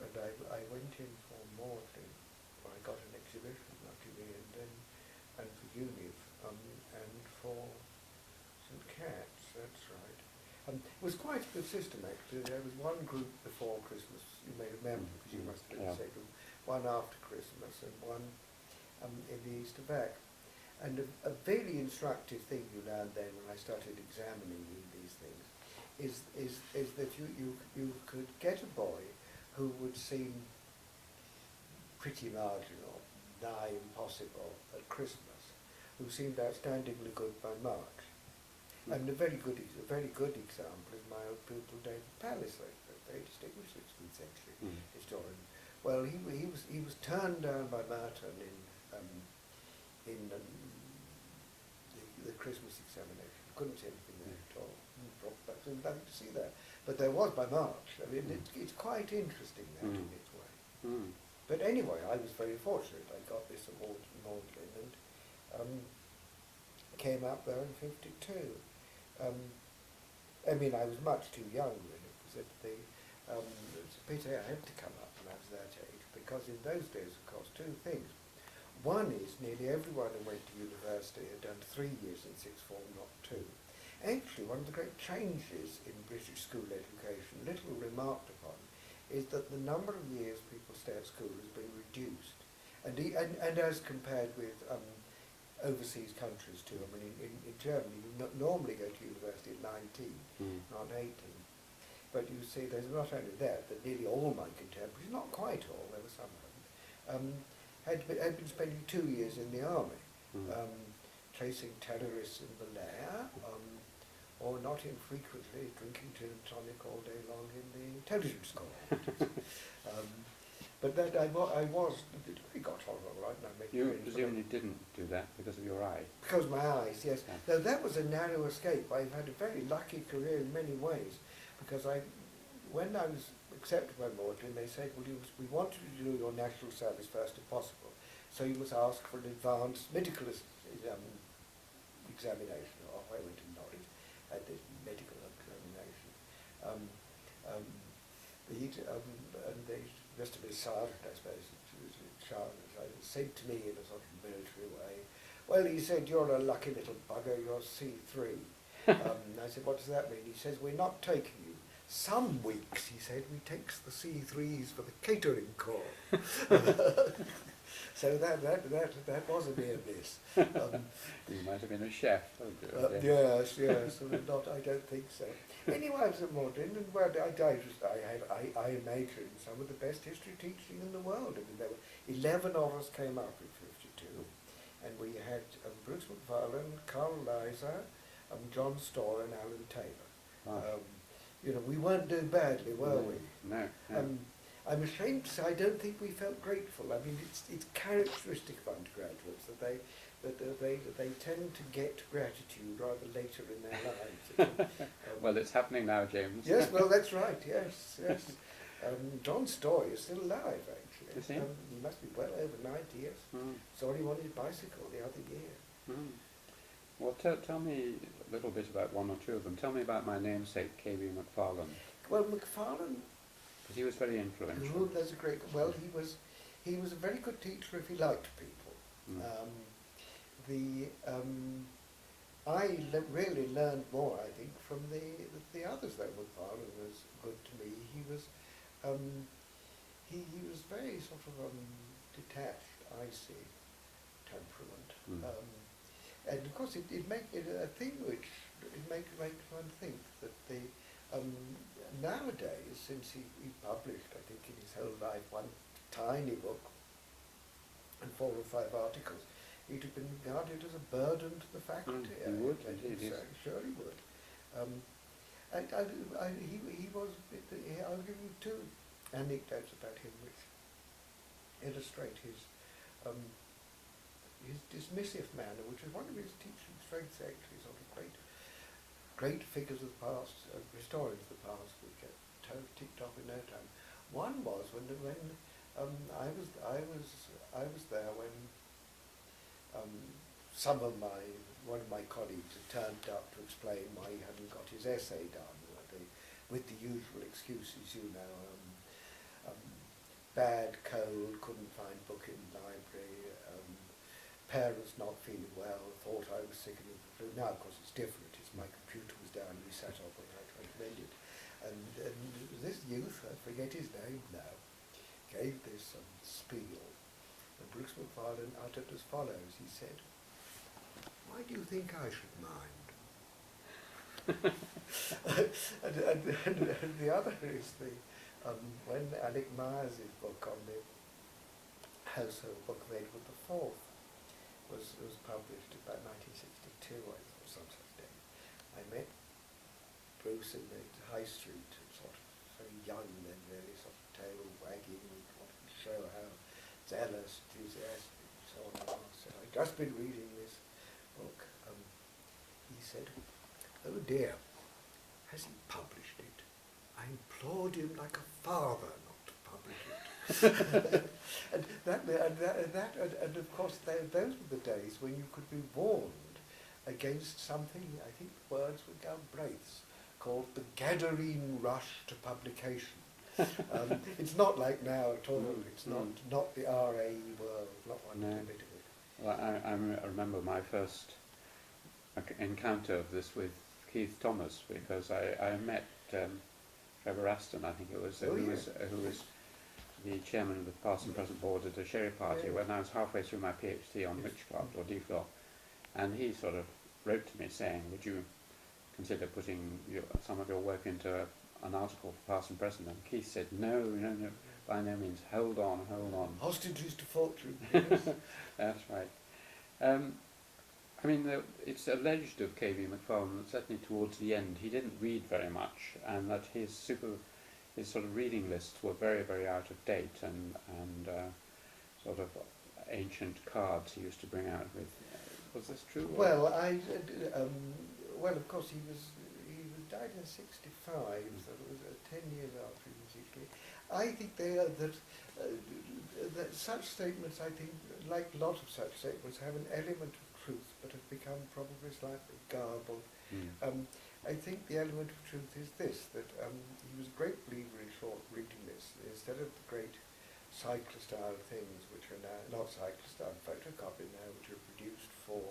I went in for Maudlin. I got an exhibition, luckily, and for Univ, and for St. Cat's, that's right. It was quite a good system, actually. There was one group before Christmas, you may remember, because you must have been the second, one after Christmas, and one in the Easter back. And a very instructive thing you learned then, when I started examining these things, is that you could get a boy who would seem pretty marginal, nigh impossible at Christmas, who seemed outstandingly good by March. And a very good example is my old pupil David Palliser, a very distinguished 16th century historian. Well, he was turned down by Merton in the Christmas examination. Couldn't see anything there at all. There was nothing to see there. But there was by March. I mean, it's quite interesting that in its way. But anyway, I was very fortunate. I got this award in Maudlin and came up there in 52. I mean, I was much too young when it was at it's a pity I had to come up when I was that age, because in those days, of course, 2 things. One is nearly everyone who went to university had done 3 years in sixth form, not 2. Actually, one of the great changes in British school education, little remarked upon, is that the number of years people stay at school has been reduced, and as compared with overseas countries too. I mean, in Germany, you normally go to university at 19, not 18. But you see, there's not only that, but nearly all my contemporaries, not quite all, there were some of them, had been spending 2 years in the army, chasing terrorists in the lair, or not infrequently drinking gin and tonic all day long in the intelligence corps. But that I got on all right. And I made You friends, presumably didn't do that because of your eye. because of my eyes, yes. Yeah. Now that was a narrow escape. I've had a very lucky career in many ways, because when I was accepted by Magdalen, they said, well, we want you to do your national service first if possible, so you must ask for an advanced medical examination. Or I went to Norwich, had this medical examination. And they must have been sergeant, I suppose. It said to me in a sort of military way, well, he said, you're a lucky little bugger, you're C3. I said, what does that mean? He says, we're not taking you. Some weeks, he said, we takes the C3s for the catering corps. So that was a near miss. You might have been a chef. Yes, not. I don't think so. Anyway, I was at Magdalen, and I majored in some of the best history teaching in the world. I mean, there were 11 of us came up in '52, and we had Bruce McFarland, Carl Liza, John Storr, and Alan Taylor. We weren't doing badly, were we? No. I'm ashamed to say I don't think we felt grateful. I mean, it's characteristic of undergraduates that they tend to get gratitude rather later in their lives. Well, it's happening now, James. Yes, well, that's right. Yes. John Storr is still alive, actually. Is he? He must be well over 90 years. Saw him on his bicycle the other year. Well, tell me a little bit about one or two of them. Tell me about my namesake, K.B. McFarlane. Well, McFarlane. Because he was very influential. That's a great. Well, he was a very good teacher if he liked people. I really learned more, I think, from the others. Though McFarlane was good to me. He was very sort of detached, icy temperament. And of course, it made it a thing which make one think that nowadays, since he published, I think in his whole life, one tiny book and 4 or 5 articles, he'd have been regarded as a burden to the faculty. He would, indeed, yes. Sure he would. He was. I'll give you 2 anecdotes about him which illustrate his dismissive manner, which is one of his teaching strengths, actually, sort of great figures of the past, historians of the past, which get ticked off in no time. One was when I was there when one of my colleagues had turned up to explain why he hadn't got his essay done, with the usual excuses, bad cold, couldn't find book in the library, parents not feeling well, thought I was sick of the flu. Now, of course, it's different. My computer was down, and we sat up and I tried to mend it. And this youth, I forget his name now, gave this spiel. And Bruce McFarlane uttered as follows. He said, "Why do you think I should mind?" and the other is when Alec Myers' book on the household book of Edward IV was published about 1962, or some such day. I met Bruce in the High Street, sort of very young then, really, sort of tail wagging, wanting to show how zealous, enthusiastic, and so on. And I said, I'd just been reading this book. He said, "Oh dear, has he published it? I implored him like a father not to publish it." and of course, those were the days when you could be warned against something, I think the words were Galbraith's, called the Gadarene rush to publication. It's not like now at all. It's not the RAE world, not one bit of it. Well, I remember my first encounter of this with Keith Thomas, because I met Trevor Aston, I think it was, Oh, who yeah. was the chairman of the past and present board at a sherry party Yeah. when I was halfway through my PhD on Yes. witchcraft or DPhil, and he sort of wrote to me saying, would you consider putting some of your work into an article for past and present? And Keith said, no, by no means, hold on. Hostages to fortune. Yes. That's right. Um, I mean, it's alleged of K.V. McFarland that certainly towards the end he didn't read very much, and that his sort of reading lists were very, very out of date, and sort of ancient cards he used to bring out with. Was this true? Well, well, of course, he died in '65, so it was 10 years after he was 60. I think that such statements, I think, like a lot of such statements, have an element of truth, but have become probably slightly garbled. I think the element of truth is this, that he was a great believer in short reading lists. Instead of the great cyclostyle things, which are now, not cyclostyle, photocopy now, which are produced for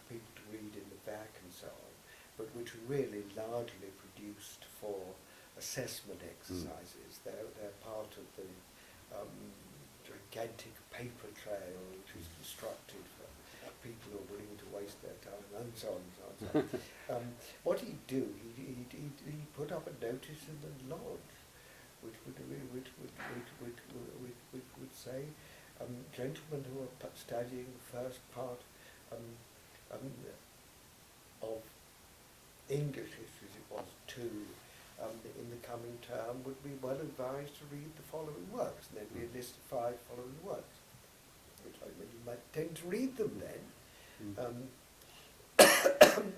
people to read in the back and so on, but which are really largely produced for assessment exercises. They're part of the gigantic paper trail which is constructed for people who are willing to waste their time, and so on and so on. And so on. What he'd do, he'd put up a notice in the lodge, which would say, gentlemen who are studying the first part of English history, as it was too, in the coming term, would be well advised to read the following works, and there'd be a list of 5 following works, which I mean you might tend to read them then.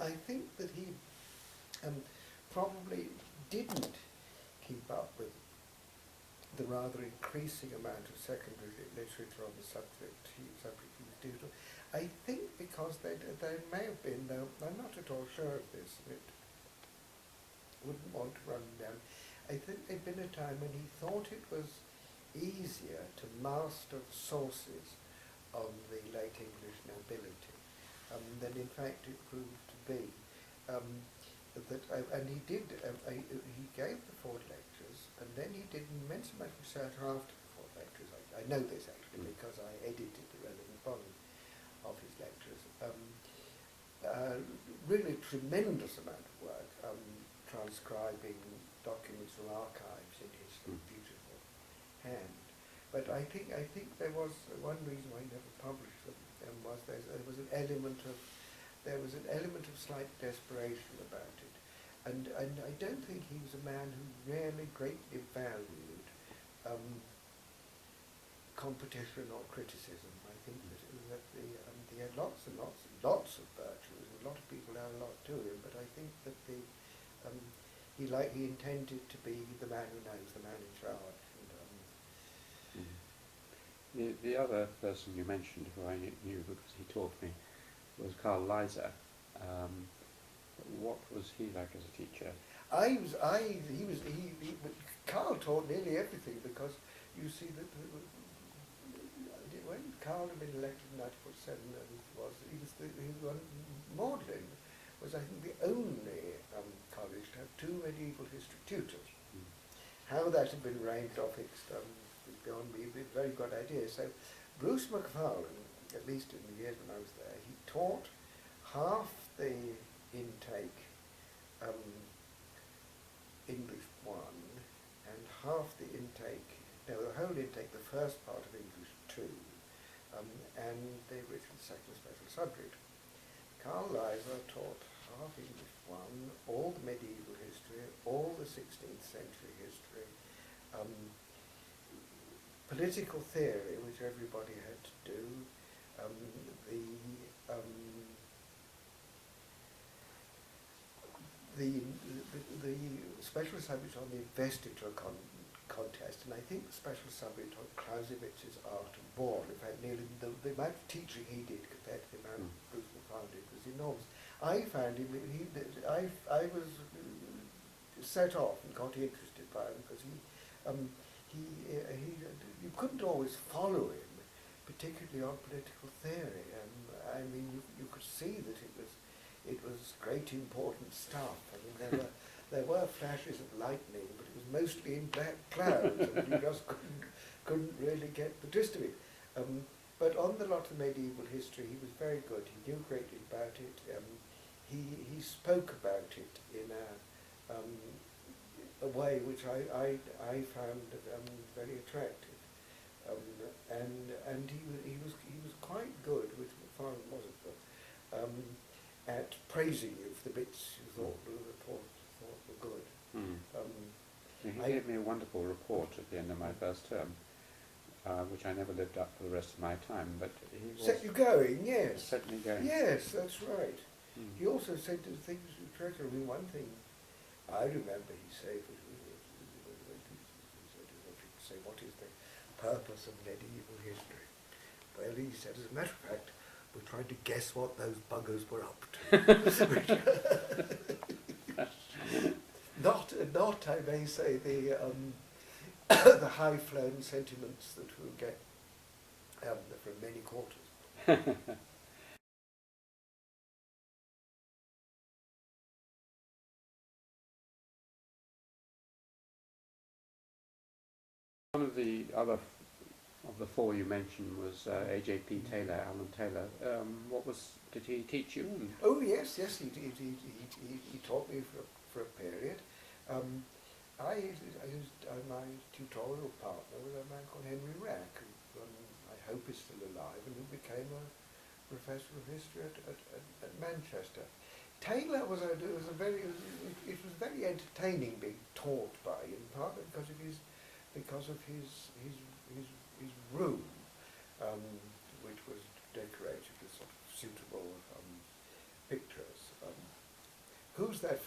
I think that he probably didn't keep up with the rather increasing amount of secondary literature on the subject he was due to. I think because there may have been, though I'm not at all sure of this, and it wouldn't want to run down, I think there'd been a time when he thought it was easier to master the sources of the late English nobility than in fact it proved to be. And he did, he gave the 4 lectures, and then he did an immense amount of research after the 4 lectures. I know this actually because I edited the relevant volume of his lectures. Really tremendous amount of work, transcribing documents from archives in his beautiful hand. But I think there was one reason why he never published them was there was an element of slight desperation about it, and I don't think he was a man who really greatly valued competition or criticism. I think that he had lots and lots of virtues, and a lot of people owe a lot to him. But I think that he intended to be the man who knows, the man in charge. The other person you mentioned, who I knew because he taught me, was Carl Leiser. What was he like as a teacher? Carl taught nearly everything, because you see that when Carl had been elected in 1947, Magdalen was, I think, the only college to have 2 medieval history tutors. How that had been arranged or fixed is beyond me, a very good idea. So Bruce McFarland, at least in the years when I was there, he taught half the intake English 1 and half the intake, no, the whole intake, the first part of English 2, and the original second special subject. Carl Leiser taught half English 1, all the medieval history, all the 16th century history, political theory, which everybody had to do, the special subject on the investiture contest, and I think the special subject on Clausewitz's Art of War. In fact, nearly the amount of teaching he did compared to the amount Bruce McFarland did was enormous. I found him, I was set off and got interested by him because you couldn't always follow him, particularly on political theory. I mean, you could see that it was great important stuff. I mean, there were flashes of lightning, but it was mostly in black clouds, and you just couldn't really get the gist of it. But on the lot of medieval history, he was very good. He knew a great deal about it. He spoke about it in a way which I found very attractive. And he was quite good, which McFarland wasn't, but at praising you for the bits you thought were good. He gave me a wonderful report at the end of my first term, which I never lived up for the rest of my time, but he was set you going, yes. set me going. Yes, that's right. He also said the things you treasure. I mean, one thing I remember he said, what is the purpose of medieval history? Well, he said, as a matter of fact, we're trying to guess what those buggers were up to. Not, I may say, the the high-flown sentiments that we'll get from many quarters. One of the other of the four you mentioned was A.J.P. Taylor, Alan Taylor. Did he teach you? Oh yes, he taught me for a period. I used my tutorial partner was a man called Henry Rack, who I hope is still alive, and who became a professor of history at Manchester. Taylor was very entertaining being taught by him, partly because of his room, which was decorated with sort of suitable pictures. Who's that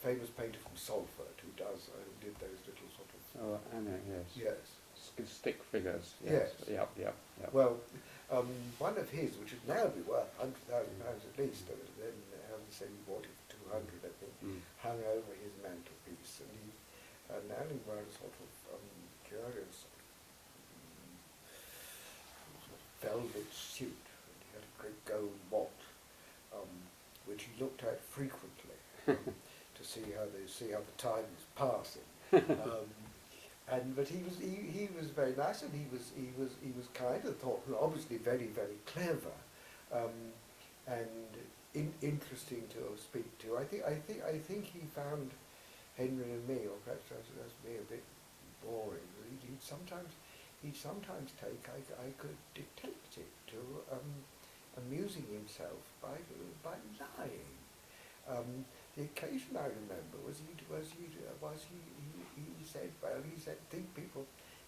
famous painter from Salford who did those little sort of... Oh, Anna, yes. Yes. Stick figures. Yes. Yep. Well, one of his, which would now be worth £100,000 at least, then Alan said he bought it for 200, I think, hung over his mantelpiece, and Alan wore a sort of curious velvet suit, and he had a great gold watch, which he looked at frequently to see how the time was passing. But he was very nice, and he was kind and thoughtful, obviously very, very clever, and interesting to speak to. I think he found Henry and me, or perhaps that's me, a bit boring. He'd sometimes take, I could detect it, to amusing himself by lying. The occasion I remember was he said, think people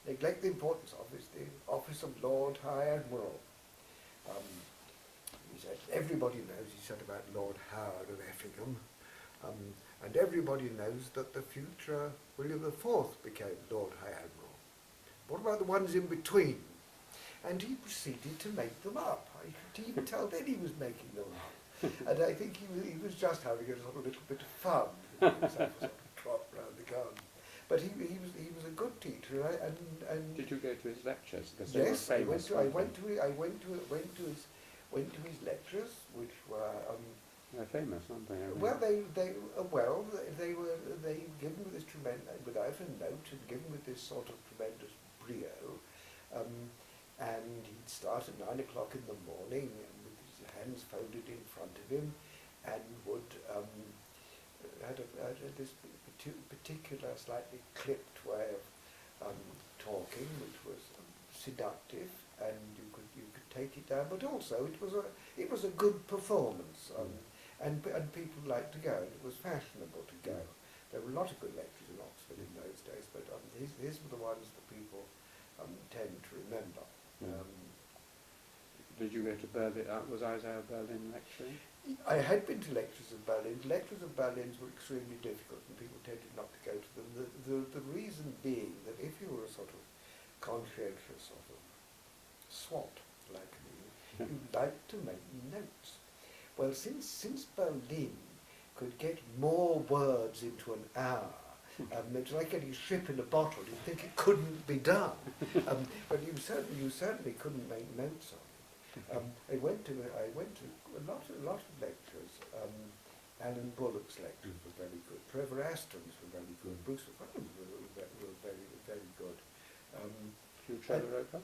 neglect the importance of the office of Lord High Admiral. He said, everybody knows, he said about Lord Howard of Effingham, and everybody knows that the future William IV became Lord High Admiral. What about the ones in between? And he proceeded to make them up. I could even tell then he was making them up. And I think he was just having a sort of little bit of fun. He was having a sort of trot round the garden. But he was a good teacher. And did you go to his lectures? Because yes, they were famous. I went to his lectures, which were. They're famous, aren't they? Well, they were given with this tremendous, without a note, and given with this sort of tremendous brio. And he'd start at 9 o'clock in the morning with his hands folded in front of him, and would had this particular slightly clipped way of talking, which was seductive, and you could take it down. But also it was a good performance, and people liked to go, and it was fashionable to go. There were a lot of good lectures in Oxford in those days, but these were the ones that people tend to remember. Did you go to Berlin? Was Isaiah Berlin lecturing? I had been to lectures of Berlin. Lectures of Berlin were extremely difficult, and people tended not to go to them. The reason being that if you were a sort of conscientious sort of swot like me, you liked to make notes. Well, since Berlin could get more words into an hour, it's like getting a ship in a bottle. You'd think it couldn't be done, but you certainly couldn't make notes on it. I went to a lot of lectures, Alan Bullock's lectures were very good. Trevor Aston's were very good. Bruce McFarland were very, very good. You Trevor Roper?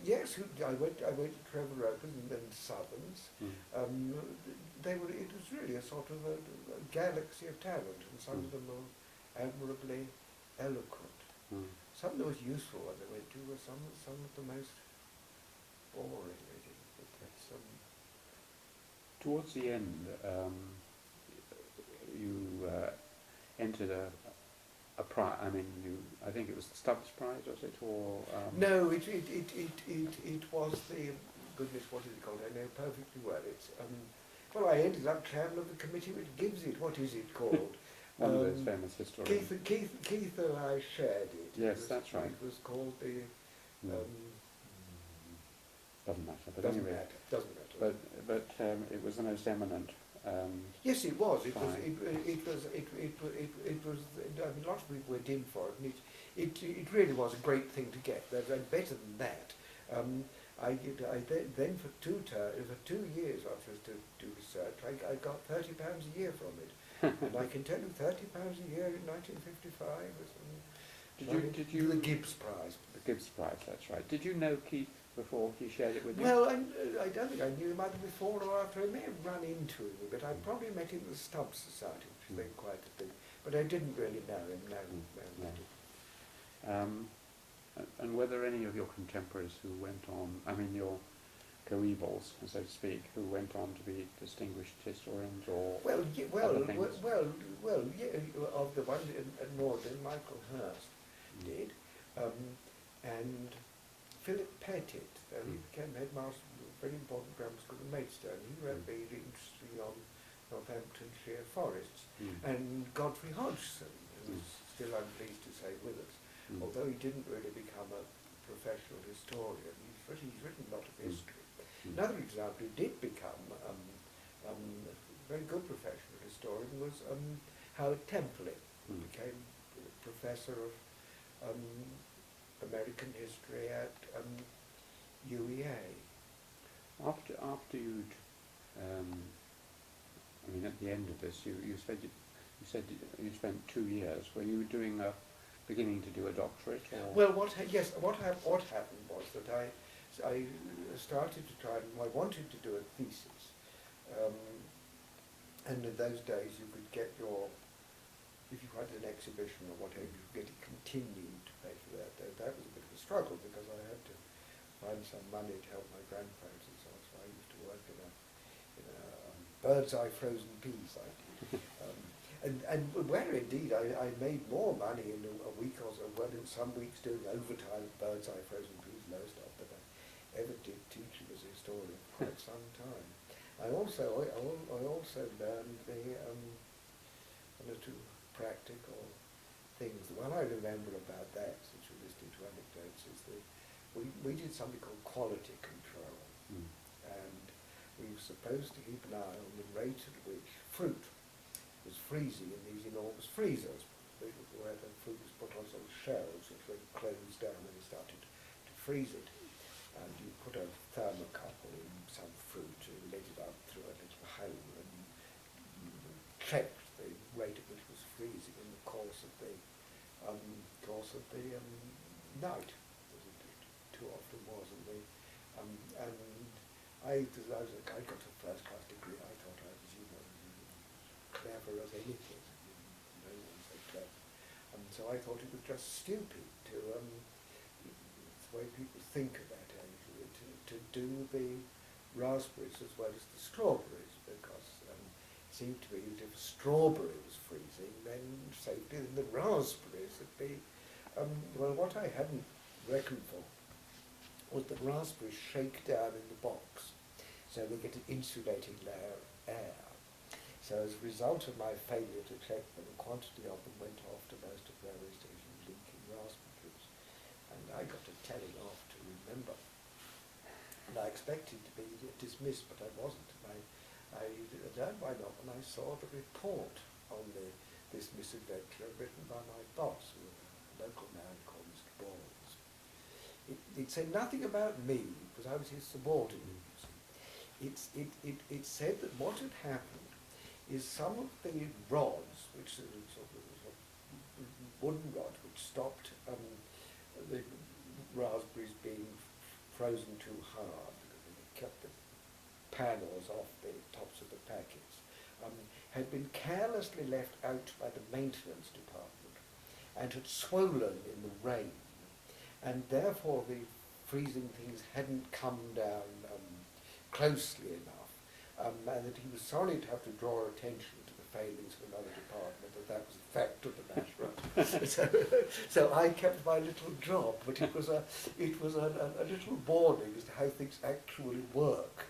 Yes, I went to Trevor Roper's and Southern's. It was really a sort of a galaxy of talent, and some of them were admirably eloquent. Some of the most useful ones I went to were some of the most boring, really. But that's, Towards the end, you entered a prize. I mean, I think it was the Stubbs Prize, was it, or? No, it was the, goodness, what is it called? I know perfectly well. It's well, I ended up chairman of the committee which gives it. What is it called? One of those famous historians. Keith and I shared it. Yes, that's right. It was called the. Doesn't matter. But Doesn't anyway, matter. Doesn't matter. But it was the most eminent. Yes, it was. It was. Fine. It was. I mean, lots of people went in for it, and it really was a great thing to get. And better than that, then for 2 years after I was to do research, I got £30 a year from it, and I can tell you, £30 a year in 1955 was Did you the Gibbs Prize? the Gibbs Prize? That's right. Did you know Keith before he shared it with you? Well, I don't think I knew him either before or after. I may have run into him a bit. I probably met him at the Stubbs Society, which is then quite a thing. But I didn't really know him. No. And were there any of your contemporaries who went on? I mean, your coevals, so to speak, who went on to be distinguished historians or other things? Yeah, of the one at Magdalen, Michael Hurst did, and Philip Pettit, he became headmaster of a very important grammar school in Maidstone. He wrote very interesting on Northamptonshire forests, and Godfrey Hodgson, who is still, I'm pleased to say, with us, although he didn't really become a professional historian. He's written a lot of history. Another example who did become a very good professional historian was Howard Templey, who became professor of American history at UEA. after you'd I mean, at the end of this, you said you spent 2 years. Were you beginning to do a doctorate? Or? Well, what happened was that I started to try, I wanted to do a thesis, and in those days you could get if you had an exhibition or whatever, you could get it continued to pay for that. That was a bit of a struggle because I had to find some money to help my grandparents and so on, so I used to work in a bird's eye frozen peas I did. And where indeed I made more money in a week or so, well, in some weeks doing overtime bird's eye frozen peas, no stuff, but I ever did teaching as a historian for quite some time. I also learned the one or two practical things. The one I remember about that, since you're listening to anecdotes, is that we did something called quality control, and we were supposed to keep an eye on the rate at which fruit was freezing in these enormous freezers, where the fruit was put on sort of shelves which were closed down when they started to freeze it. And you put a thermocouple in some fruit and let it up through a little hole and checked the rate at which it was freezing in the course of the night, as it too often was. And I got a first-class degree. I thought I was, clever as anything. No one so clever. And so I thought it was just stupid to, it's the way people think at that age, to do the raspberries as well as the strawberries, because it seemed to me that if a strawberry was freezing, then safely the raspberries would be. Well, what I hadn't reckoned for was that raspberries shake down in the box, so they get an insulating layer of air. So as a result of my failure to check them, a quantity of them went off to most of railway stations leaking raspberries. And I got a telling off to remember. And I expected to be dismissed, but I wasn't. I learned by not when I saw the report on this misadventure written by my boss, who was a local man called Mr. Balls. It said nothing about me, because I was his subordinate. It said that what had happened is some of the rods, which are sort of wooden rods, which stopped the raspberries being frozen too hard, it kept the panels off the tops of the packets, had been carelessly left out by the maintenance department and had swollen in the rain, and therefore the freezing things hadn't come down closely enough, and that he was sorry to have to draw attention to the failings of another department, that was the fact of the matter. so I kept my little job, but it was a little warning as to how things actually work.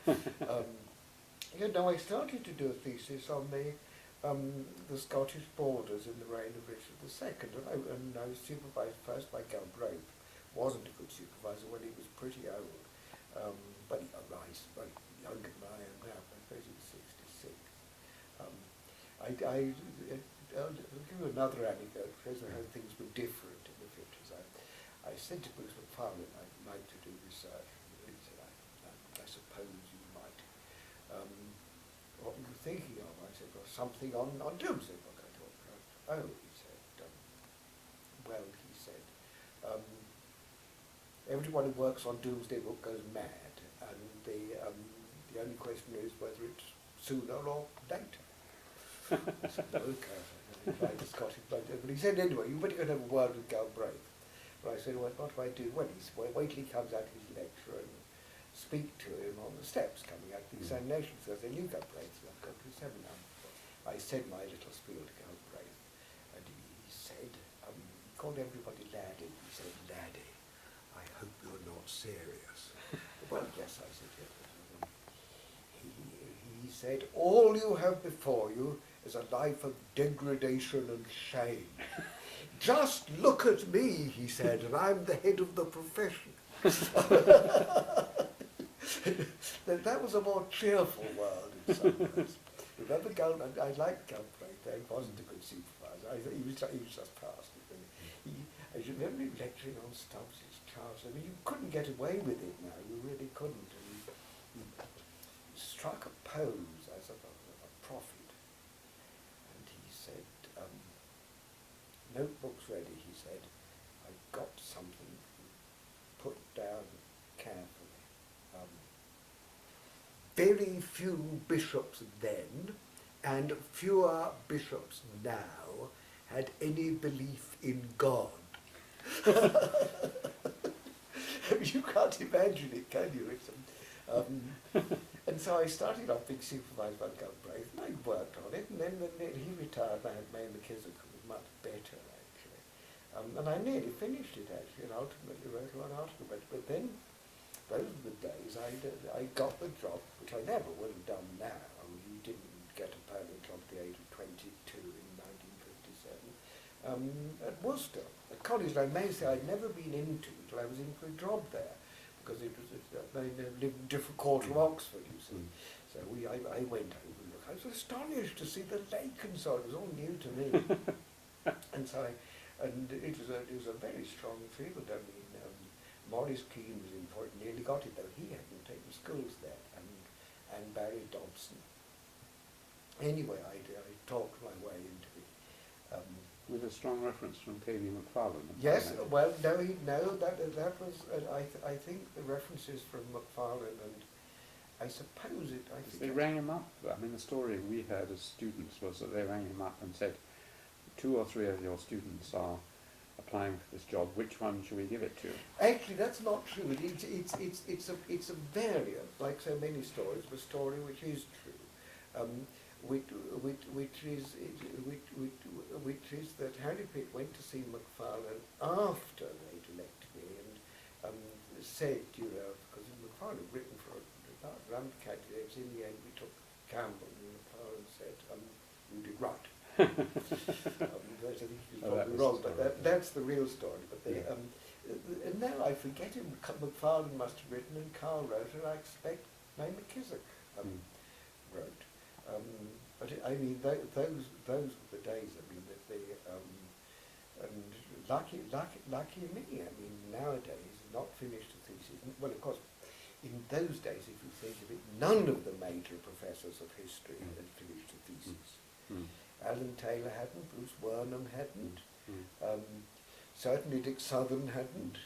I started to do a thesis on the Scottish borders in the reign of Richard II, and I was supervised first by Garrett. Wasn't a good supervisor when he was pretty old, but he was younger than I am now. I suppose he was 66. I'll give you another anecdote, shows how things were different in the 50s. I said to Bruce McFarland, I'd like to do research. He said, I suppose you might. What were you thinking of? I said, well, something on Doomsday Book. I thought, oh, he said, everyone who works on Doomsday Book goes mad, and the only question is whether it's sooner or later. I said, okay. But he said, anyway, you better go and have a word with Galbraith. But I said, well, what do I do? Well, wait till he comes out of his lecture and speak to him on the steps coming out of the examination. So I said, you Galbraith, I've got to seminar. I said my little spiel to Galbraith, and he said, he called everybody laddie. He said, laddie, I hope you're not serious. Well, yes, I said, yes. He said, all you have before you is a life of degradation and shame. Just look at me, he said, and I'm the head of the profession. That was a more cheerful world in some ways. Remember, I liked Galbraith. He wasn't a good supervisor. He was just past it. I remember him lecturing on Stubbs's charts. I mean, you couldn't get away with it now. You really couldn't. And he struck a pose as a prophet. And he said, notebook's ready, he said. I've got something put down carefully. Very few bishops then, and fewer bishops now, had any belief in God. You can't imagine it, can you? And so I started off being supervised by Galbraith, and I worked on it, and then he retired, and I had May McKissick, who was much better, actually. And I nearly finished it, actually, and ultimately wrote one article about it. But then, those were the days I got the job, which I never would have done now. You didn't get a permanent job at the age of 22 in 1957, at Worcester, a college I may say I'd never been into until I was in for a job there, because I lived in a different quarter of Oxford, you see. So I went over and looked. I was astonished to see the lake and so on. It was all new to me. And so it was a very strong field. I mean, Maurice Keane was in for it, nearly got it, though he hadn't taken schools there, and Barry Dobson. Anyway, I talked my way into it. With a strong reference from K.V. McFarlane. Yes, well, that was, I think the references from McFarlane, and I suppose it, I think... They rang him up. I mean, the story we heard as students was that they rang him up and said, 2 or 3 of your students are applying for this job, which one should we give it to? Actually, that's not true. It's a variant, like so many stories, of a story which is true, which is that Harry Pitt went to see McFarlane after they'd elected me, and said, because McFarlane had written for a round of candidates, in the end we took Campbell, and McFarlane said, you did right. I think he was probably wrong, but that's the real story. But and now I forget him. McFarlane must have written, and Carl wrote, and I expect May McKissick wrote. But I mean, those were the days. I mean, and lucky me. I mean, nowadays, not finished a thesis. Well, of course, in those days, if you think of it, none of the major professors of history had finished a thesis. Alan Taylor hadn't, Bruce Wernham hadn't, certainly Dick Southern hadn't.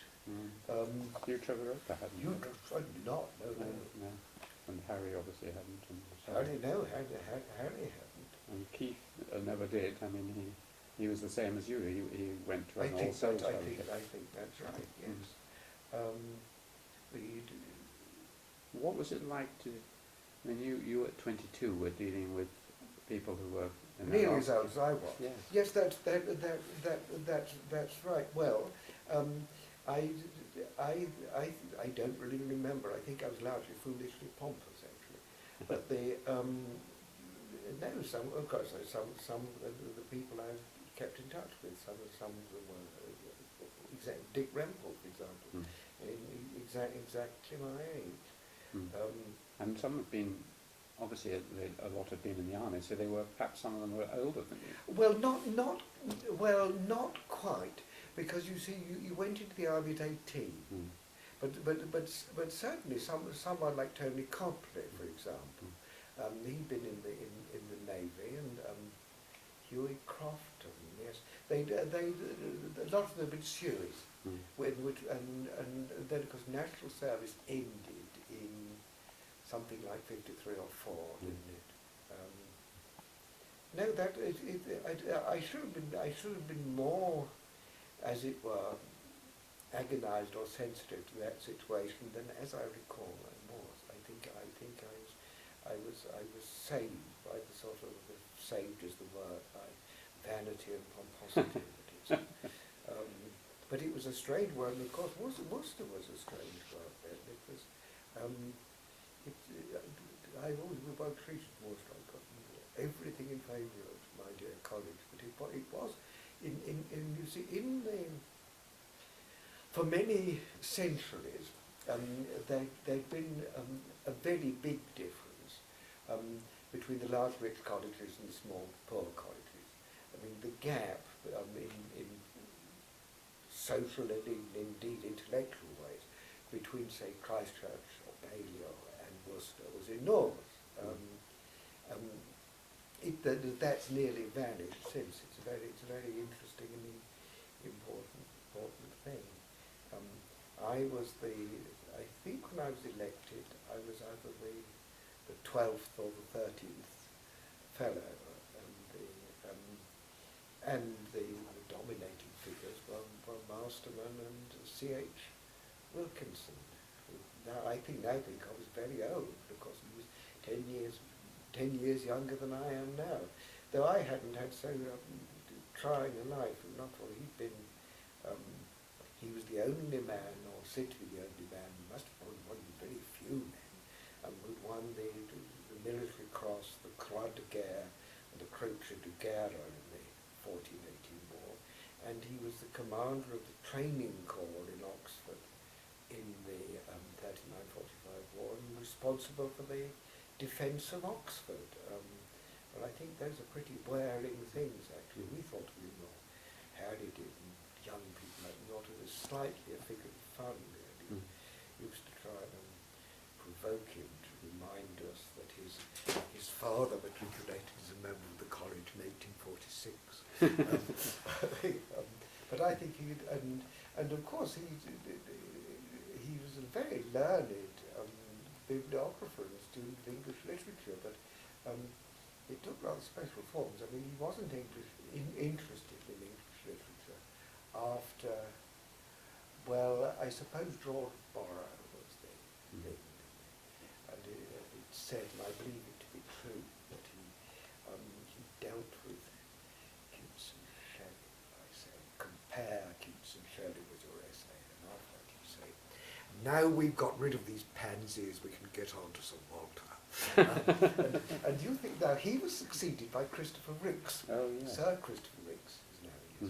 Hugh Trevor hadn't. You certainly not, no. And Harry obviously hadn't. And so Harry hadn't. And Keith never did. I mean, he was the same as you. He went to an All Souls Fellowship. I think that's right, yes. What was it like to? I mean, you at 22 were dealing with people who were in nearly as old as I was. Yes. Yes, that's right. Well, I don't really remember. I think I was largely foolishly pompous, actually. But some of the people I kept in touch with, some of them were Dick Rempel, for example, exactly my age. And some have been, obviously a lot have been in the army, so they were, perhaps some of them were older than you. Well, not quite, because you see, you went into the army at 18. But certainly someone like Tony Copley, for example, he'd been in the Navy, and Huey Crofton, yes, a lot of them had been Sueys, and then of course national service ended in something like 53 or 4, didn't it? No, I should have been more, as it were, agonised or sensitive to that situation than, as I recall, I was. I think I was saved by the sort of, saved is the word, by vanity and pomposity. But it was a strange word, and of course Worcester was a strange word then, because I always about treated Worcester. I got everything in favour of my dear college, but it was you see, for many centuries, there'd been a very big difference between the large rich colleges and the small poor colleges. I mean, the gap in social and indeed intellectual ways between, say, Christchurch or Balliol and Worcester was enormous. That's nearly vanished since. It's a very interesting and important thing. I think when I was elected, I was either the 12th or the 13th fellow, and the dominating figures were Masterman and C.H. Wilkinson. I think I was very old, because he was 10 years younger than I am now. Though I hadn't had so trying a life, and not all he'd been. He was the only man, or said to be the only man, must have been one of very few men, who'd won the military cross, the Croix de Guerre, and the Croce de Guerre in the 1418 war, and he was the commander of the training corps in Oxford in the 39-45 war, and responsible for the defence of Oxford. Well, I think those are pretty wearing things, actually. We thought we were more heralded, and young people like not as slightly a figure of fun, really. Used to try and provoke him to remind us that his father matriculated as a member of the college in 1846. But I think and of course he was a very learned bibliographer and student of English literature, but it took rather special forms. I mean, he wasn't interested in English literature after, well, I suppose George Borrow was the thing. And it's said, and I believe it to be true, that he dealt with Keats and Shelley. I say, compare Keats and Shelley with your essay, and after that you say, now we've got rid of these pansies, we can get on to some Walter. And you think now he was succeeded by Christopher Ricks. Oh, yeah. Sir Christopher Ricks is now his.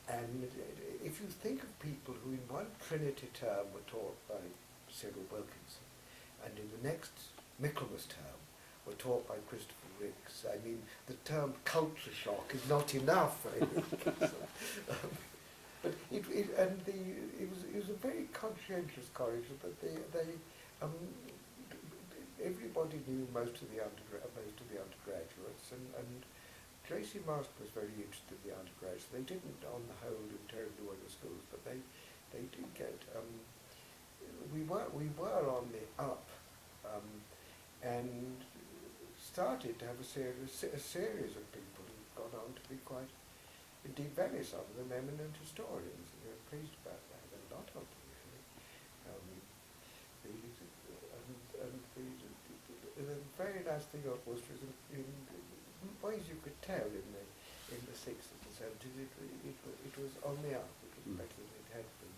And if you think of people who in one Trinity term were taught by Cyril Wilkinson, and in the next Michaelmas term were taught by Christopher Ricks, I mean, the term culture shock is not enough, I think. But it was a very conscientious college, but they um, everybody knew most of the undergraduates, and Tracy Marston was very interested in the undergraduates. They didn't, on the whole, do terribly well in schools, but they did get. We were on the up, and started to have a series of people who've gone on to be quite, indeed very some of them eminent historians. We were pleased about that, a lot of them really. The very nice thing of Worcester is in ways you could tell in the 60s and 70s it was on the up. It was better than it had been.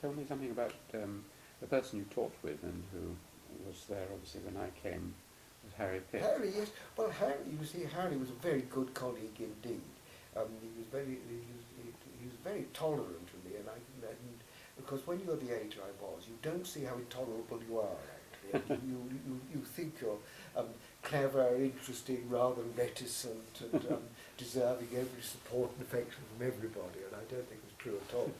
Tell me something about the person you talked with and who was there obviously when I came, was Harry Pitt. Harry, yes. Well, Harry, you see, Harry was a very good colleague indeed. He was very tolerant of me, and because when you're the age I was, you don't see how intolerable you are actually. And you think you're clever, interesting, rather reticent, and deserving every support and affection from everybody, and I don't think it was true at all.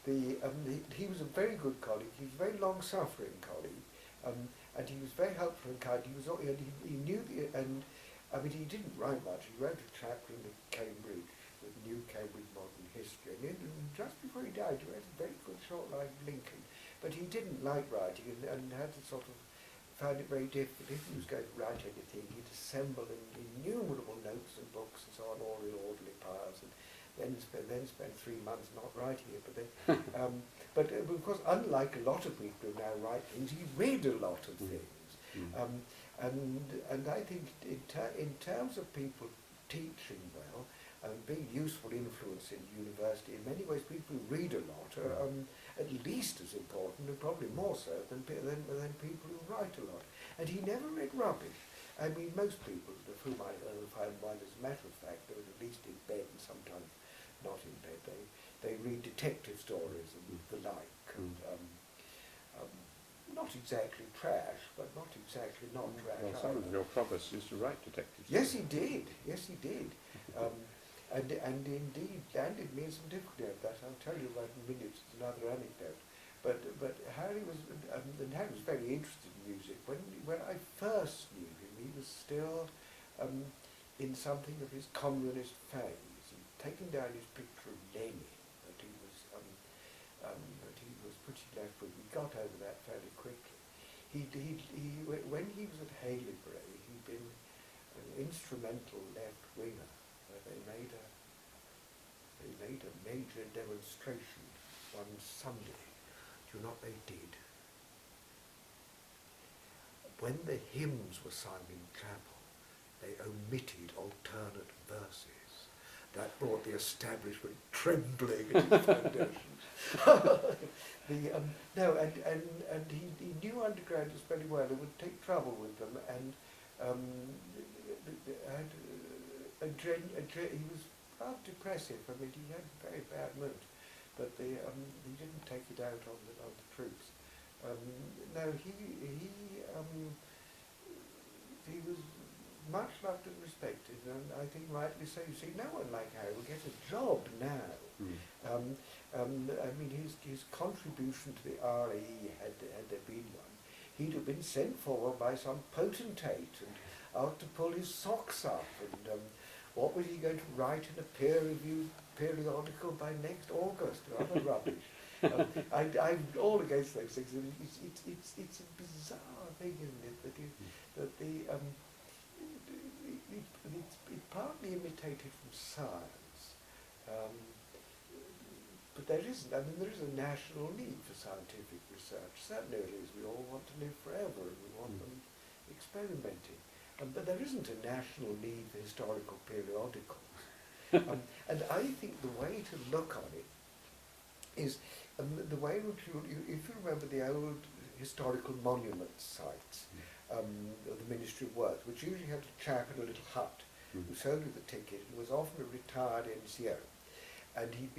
He was a very good colleague. He was a very long-suffering colleague, and he was very helpful and kind. He knew he didn't write much. He wrote a chapter in the Cambridge, the New Cambridge Modern History, and just before he died, he wrote a very good short line of Lincoln. But he didn't like writing, and had to sort of found it very difficult. If he was going to write anything, he'd assemble innumerable notes and books and so on, all in orderly piles, and then spend 3 months not writing it. But of course, unlike a lot of people who now write things, he read a lot of things. And I think in terms of people teaching well and being useful influence in university, in many ways people who read a lot are at least as important, and probably more so than people who write a lot. And he never read rubbish. I mean, most people of whom I find one, as a matter of fact, they're at least in bed and sometimes not in bed. They read detective stories and the like, and not exactly trash, but not exactly not trash. Well, some of your provost used to write detective stories. Yes, he did. Yes, he did. And indeed landed me in some difficulty of that. I'll tell you about in a minute. It's another anecdote. But Harry was very interested in music. When I first knew him, he was still in something of his communist phase. He'd taken down his picture of Lenin, that he was pretty left wing. We got over that fairly quickly. When he was at Haileybury, he'd been an instrumental left winger. They made a major demonstration one Sunday. Do you know what they did? When the hymns were sung in chapel, they omitted alternate verses. That brought the establishment trembling at its foundations. And he knew undergraduates very well. He would take trouble with them, and he was rather depressive. I mean, he had a very bad mood, but he didn't take it out on the troops. He was much loved and respected, and I think rightly so. You see, no one like Harry will get a job now. I mean, his contribution to the RAE, had there been one, he'd have been sent for by some potentate and out to pull his socks up, and what was he going to write in a peer-reviewed periodical by next August, or other rubbish. I'm all against those things. It's a bizarre thing, isn't it, it's partly imitated from science, but there isn't. I mean, there is a national need for scientific research. Certainly it is. We all want to live forever, and we want them experimenting. But there isn't a national need for historical periodicals. And I think the way to look on it is the way in which if you remember the old historical monument sites of the Ministry of Works, which usually had a chap in a little hut who sold you the ticket, and was often a retired NCO, and he'd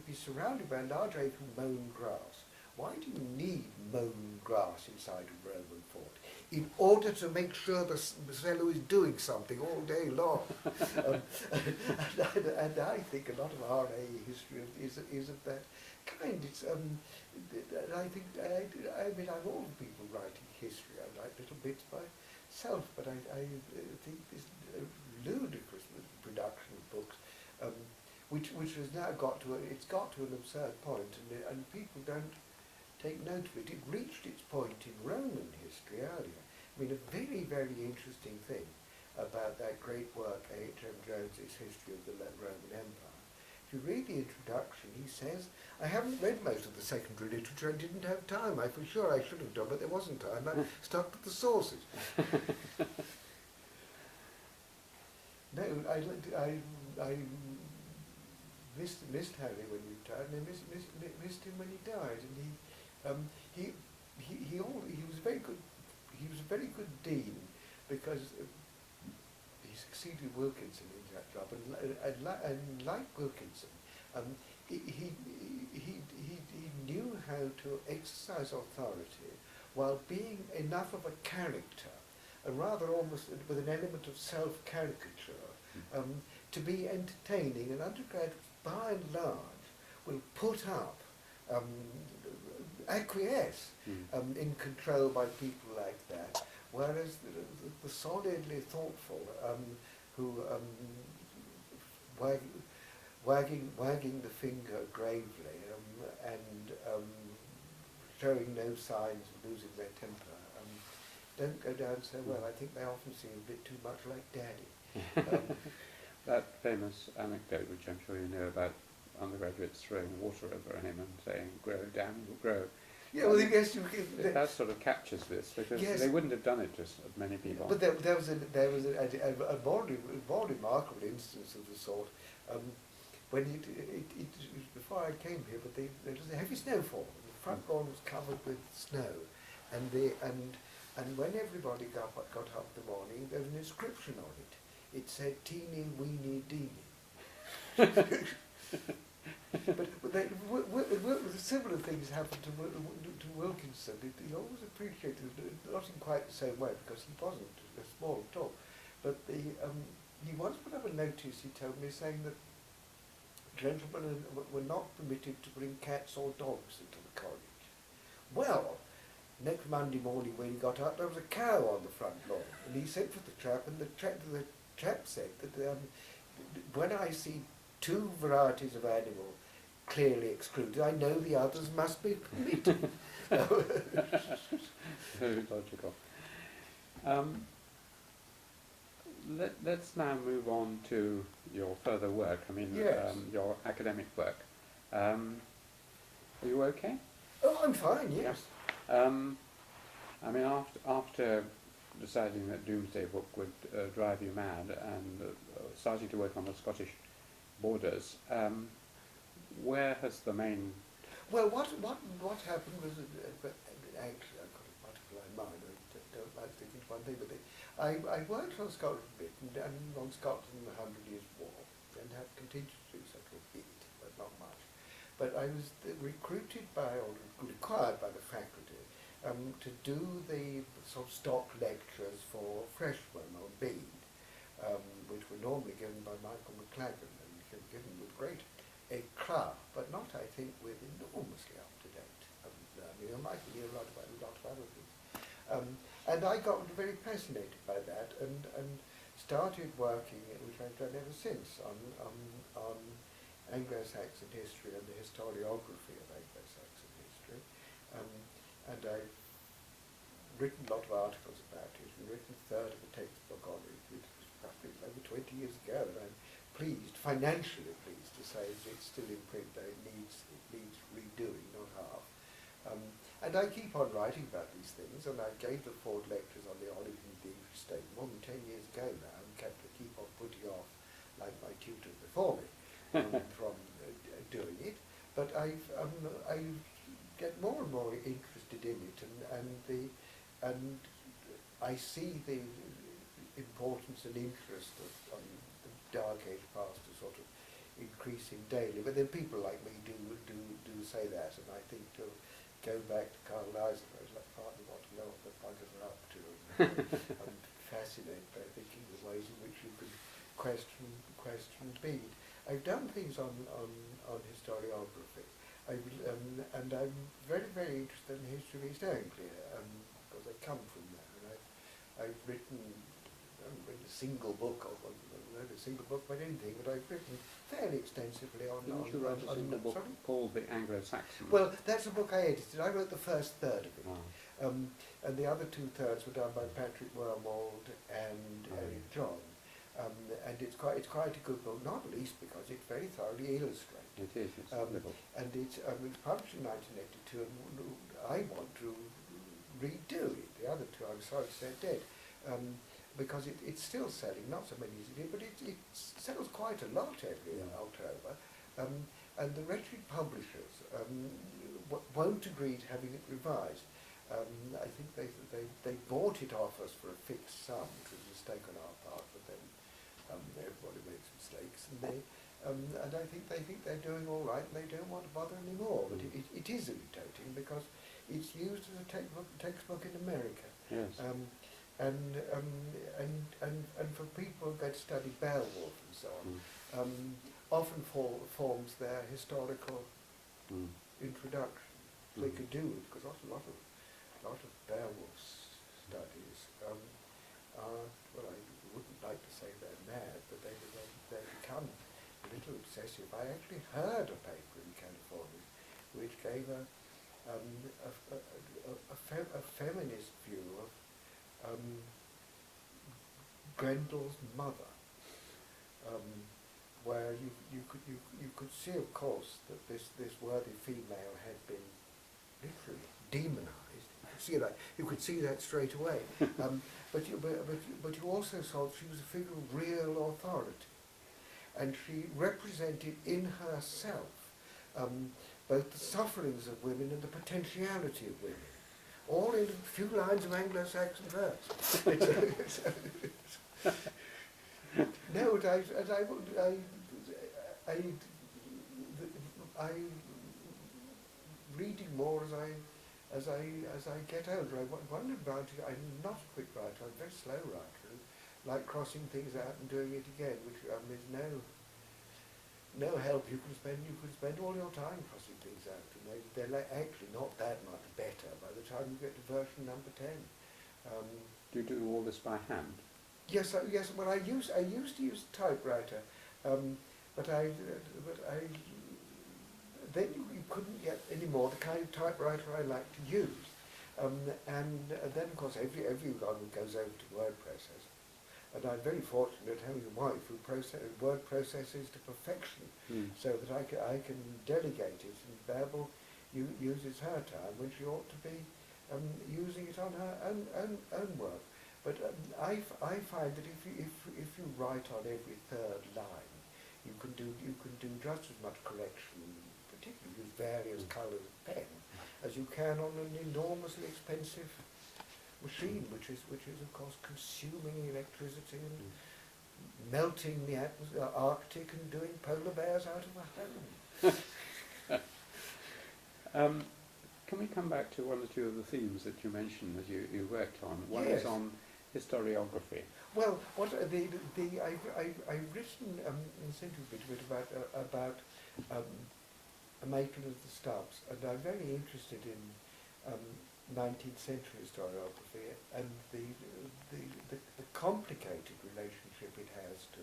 be surrounded by a large acre of mown grass. Why do you need mown grass inside a Roman fort? in order to make sure the fellow is doing something all day long. And I think a lot of RA history is of that kind. It's I think I mean I'm all the people writing history. I write little bits myself, but I think this ludicrous production of books, which has now got to an absurd point, and people don't take note of it. It reached its point in Roman history earlier. I mean, a very, very interesting thing about that great work, H.M. Jones's History of the Roman Empire. If you read the introduction, he says, I haven't read most of the secondary literature, I didn't have time. I for sure I should have done, but there wasn't time. I stuck to the sources. No, I missed Harry when he died, and I missed him when he died, and he was very good. He was a very good dean because he succeeded Wilkinson in that job, and like Wilkinson, he knew how to exercise authority while being enough of a character, and rather almost with an element of self-caricature, to be entertaining. And undergraduates, by and large, will put up, acquiesce in control by people like that, whereas the solidly thoughtful, who wagging the finger gravely and showing no signs of losing their temper, don't go down so well. I think they often seem a bit too much like Daddy. That famous anecdote, which I'm sure you know, about undergraduates throwing water over him and saying, grow, Daniel, grow. Yeah, well, yes, that sort of captures this, because yes, they wouldn't have done it just as many people. But there was a more remarkable instance of the sort, when before I came here, but there was a heavy snowfall. The front lawn was covered with snow, and when everybody got up in the morning, there was an inscription on it. It said, teeny, weeny, deeny. But similar things happened to Wilkinson. He always appreciated it, not in quite the same way, because he wasn't small at all. But he once put up a notice, he told me, saying that gentlemen were not permitted to bring cats or dogs into the college. Well, next Monday morning when he got up, there was a cow on the front lawn, and he sent for the chap, and the chap said that when I see two varieties of animal clearly excluded, I know the others must be permitted. Very logical. Let's now move on to your further work. I mean, yes. Your academic work. Are you okay? Oh, I'm fine, yes. I mean, after deciding that Doomsday Book would drive you mad and starting to work on the Scottish borders, where has the main... Well, what happened was, actually I've got a butterfly mind, I don't like thinking of one thing, but I worked on Scotland a bit, and on Scotland the 100 Years' War, and have continued to do such a bit, but not much. But I was recruited by, or required by the faculty, to do the sort of stock lectures for freshmen on Bede, which were normally given by Michael McFarland, and given with great eclat, but not, I think, with enormously up-to-date. I mean, Michael knew a lot about a lot of other things. And I got very fascinated by that, and started working, which I've done ever since, on Anglo-Saxon history and the historiography of Anglo-Saxon history. And I've written a lot of articles about it, and written a third of a textbook on it, which was roughly over 20 years ago, and I'm pleased, financially pleased, to say that it's still in print, though it needs redoing, not half. And I keep on writing about these things, and I gave the Ford lectures on the origin of the English state more than 10 years ago now, and keep on putting off, like my tutor before me, from doing it. But I get more and more interested in it, and I see the importance and interest of the Dark Age past as sort of increasing daily. But then people like me do say that, and I think to going back to Carl Eisen, I was like, partly want to know what the buggers are up to. I'm fascinated by thinking the ways in which you can question Bede. I've done things on historiography, and I'm very, very interested in the history of East Anglia, because I come from there, and I've written, I haven't written a single book about anything, but I've written fairly extensively on... Didn't you write a single book called The Anglo-Saxon? Well, that's a book I edited. I wrote the first third of it. Oh. And the other 2/3 were done by Patrick Wormold and Eric John. And it's quite a good book, not least because it's very thoroughly illustrated. It is, it's wonderful. And it's published in 1982, and I want to redo it. The other two, I'm sorry to say, are dead. Because it's still selling, not so many as it did, but it sells quite a lot every October. And the wretched publishers won't agree to having it revised. I think they bought it off us for a fixed sum, which was a mistake on our part, but then everybody makes mistakes, and I think they think they're doing all right, and they don't want to bother anymore. But it is irritating because it's used as a textbook in America. Yes. And for people who go to study Beowulf and so on, often forms their historical introduction. They could do it because a lot of Beowulf studies are, well, I wouldn't like to say they're mad, but they become a little obsessive. I actually heard a paper in California which gave a feminist view of Grendel's mother, where you could see, of course, that this worthy female had been literally demonized. You could see that straight away. But you also saw that she was a figure of real authority, and she represented in herself both the sufferings of women and the potentiality of women, all in a few lines of Anglo-Saxon verse. No, I reading more as I get older. I wonder about it. I'm not a quick writer. I'm a very slow writer. Like crossing things out and doing it again, which is no help. You can spend all your time crossing things out, and they're actually not that much better by the time you get to version number 10. Do you do all this by hand? Yes. Well, I used to use a typewriter, but then you couldn't get any more the kind of typewriter I like to use, and then of course everyone goes over to word processors, and I'm very fortunate having a wife who word processes to perfection, so that I can delegate it, and Babel uses her time when she ought to be using it on her own work. But I find that if you write on every third line, you can do just as much correction, particularly with various colours of pen, as you can on an enormously expensive machine, which is of course consuming electricity and melting the Arctic and doing polar bears out of a home. Can we come back to one or two of the themes that you mentioned that you worked on? One Yes. is on historiography. Well, what I've written a bit about a matron of the Stubbs, and I'm very interested in 19th century historiography and the complicated relationship it has to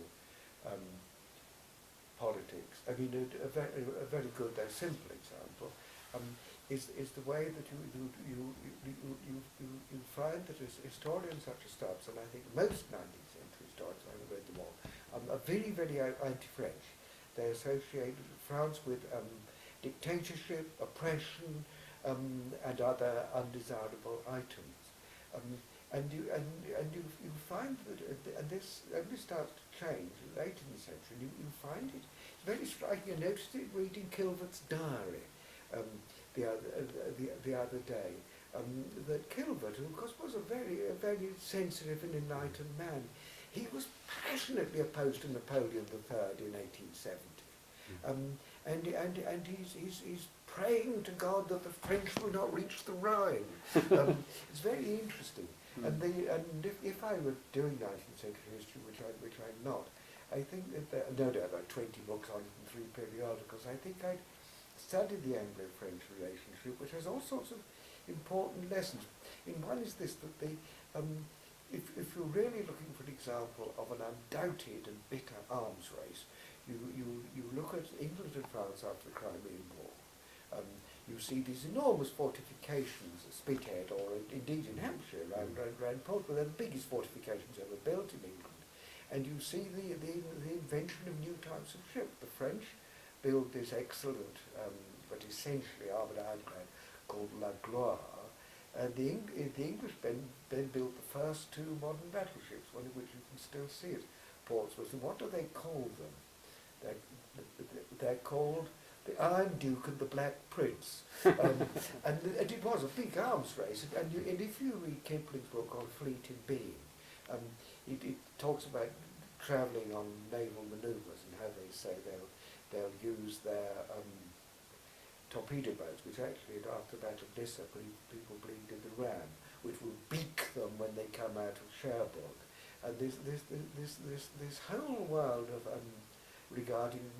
politics. I mean, a very good, though simple example is the way that you find that historians such as Stubbs, and I think most 19th century historians, I haven't read them all, are very, very anti-French. They associate France with dictatorship, oppression, and other undesirable items. And you find that, and this only starts to change late in the century. You find it very striking. I noticed it reading Kilvert's diary the other day. That Kilvert, who of course was a very sensitive and enlightened man, he was passionately opposed to Napoleon III in 1870. and he's praying to God that the French will not reach the Rhine. It's very interesting. And if I were doing 19th century history, which I'm not, I think that no doubt about 20 books on it and 3 periodicals. I think I'd studied the Anglo-French relationship, which has all sorts of important lessons. In one is this, that if you're really looking for an example of an undoubted and bitter arms race, you look at England and France after the Crimean War. You see these enormous fortifications at Spithead, or indeed in Hampshire, around Portsmouth. They're the biggest fortifications ever built in England. And you see the invention of new types of ship. The French build this excellent, but essentially armoured ironclad called La Gloire. And the English then built the first 2 modern battleships, one of which you can still see at Portsmouth. And what do they call them? They're called the Iron Duke and the Black Prince. And it was a big arms race. And if you read Kipling's book on Fleet in Being, it talks about travelling on naval manoeuvres and how they say they'll use their torpedo boats, which actually after the Battle of Lissa people believed in the ram, which will beak them when they come out of Cherbourg. And this whole world of regarding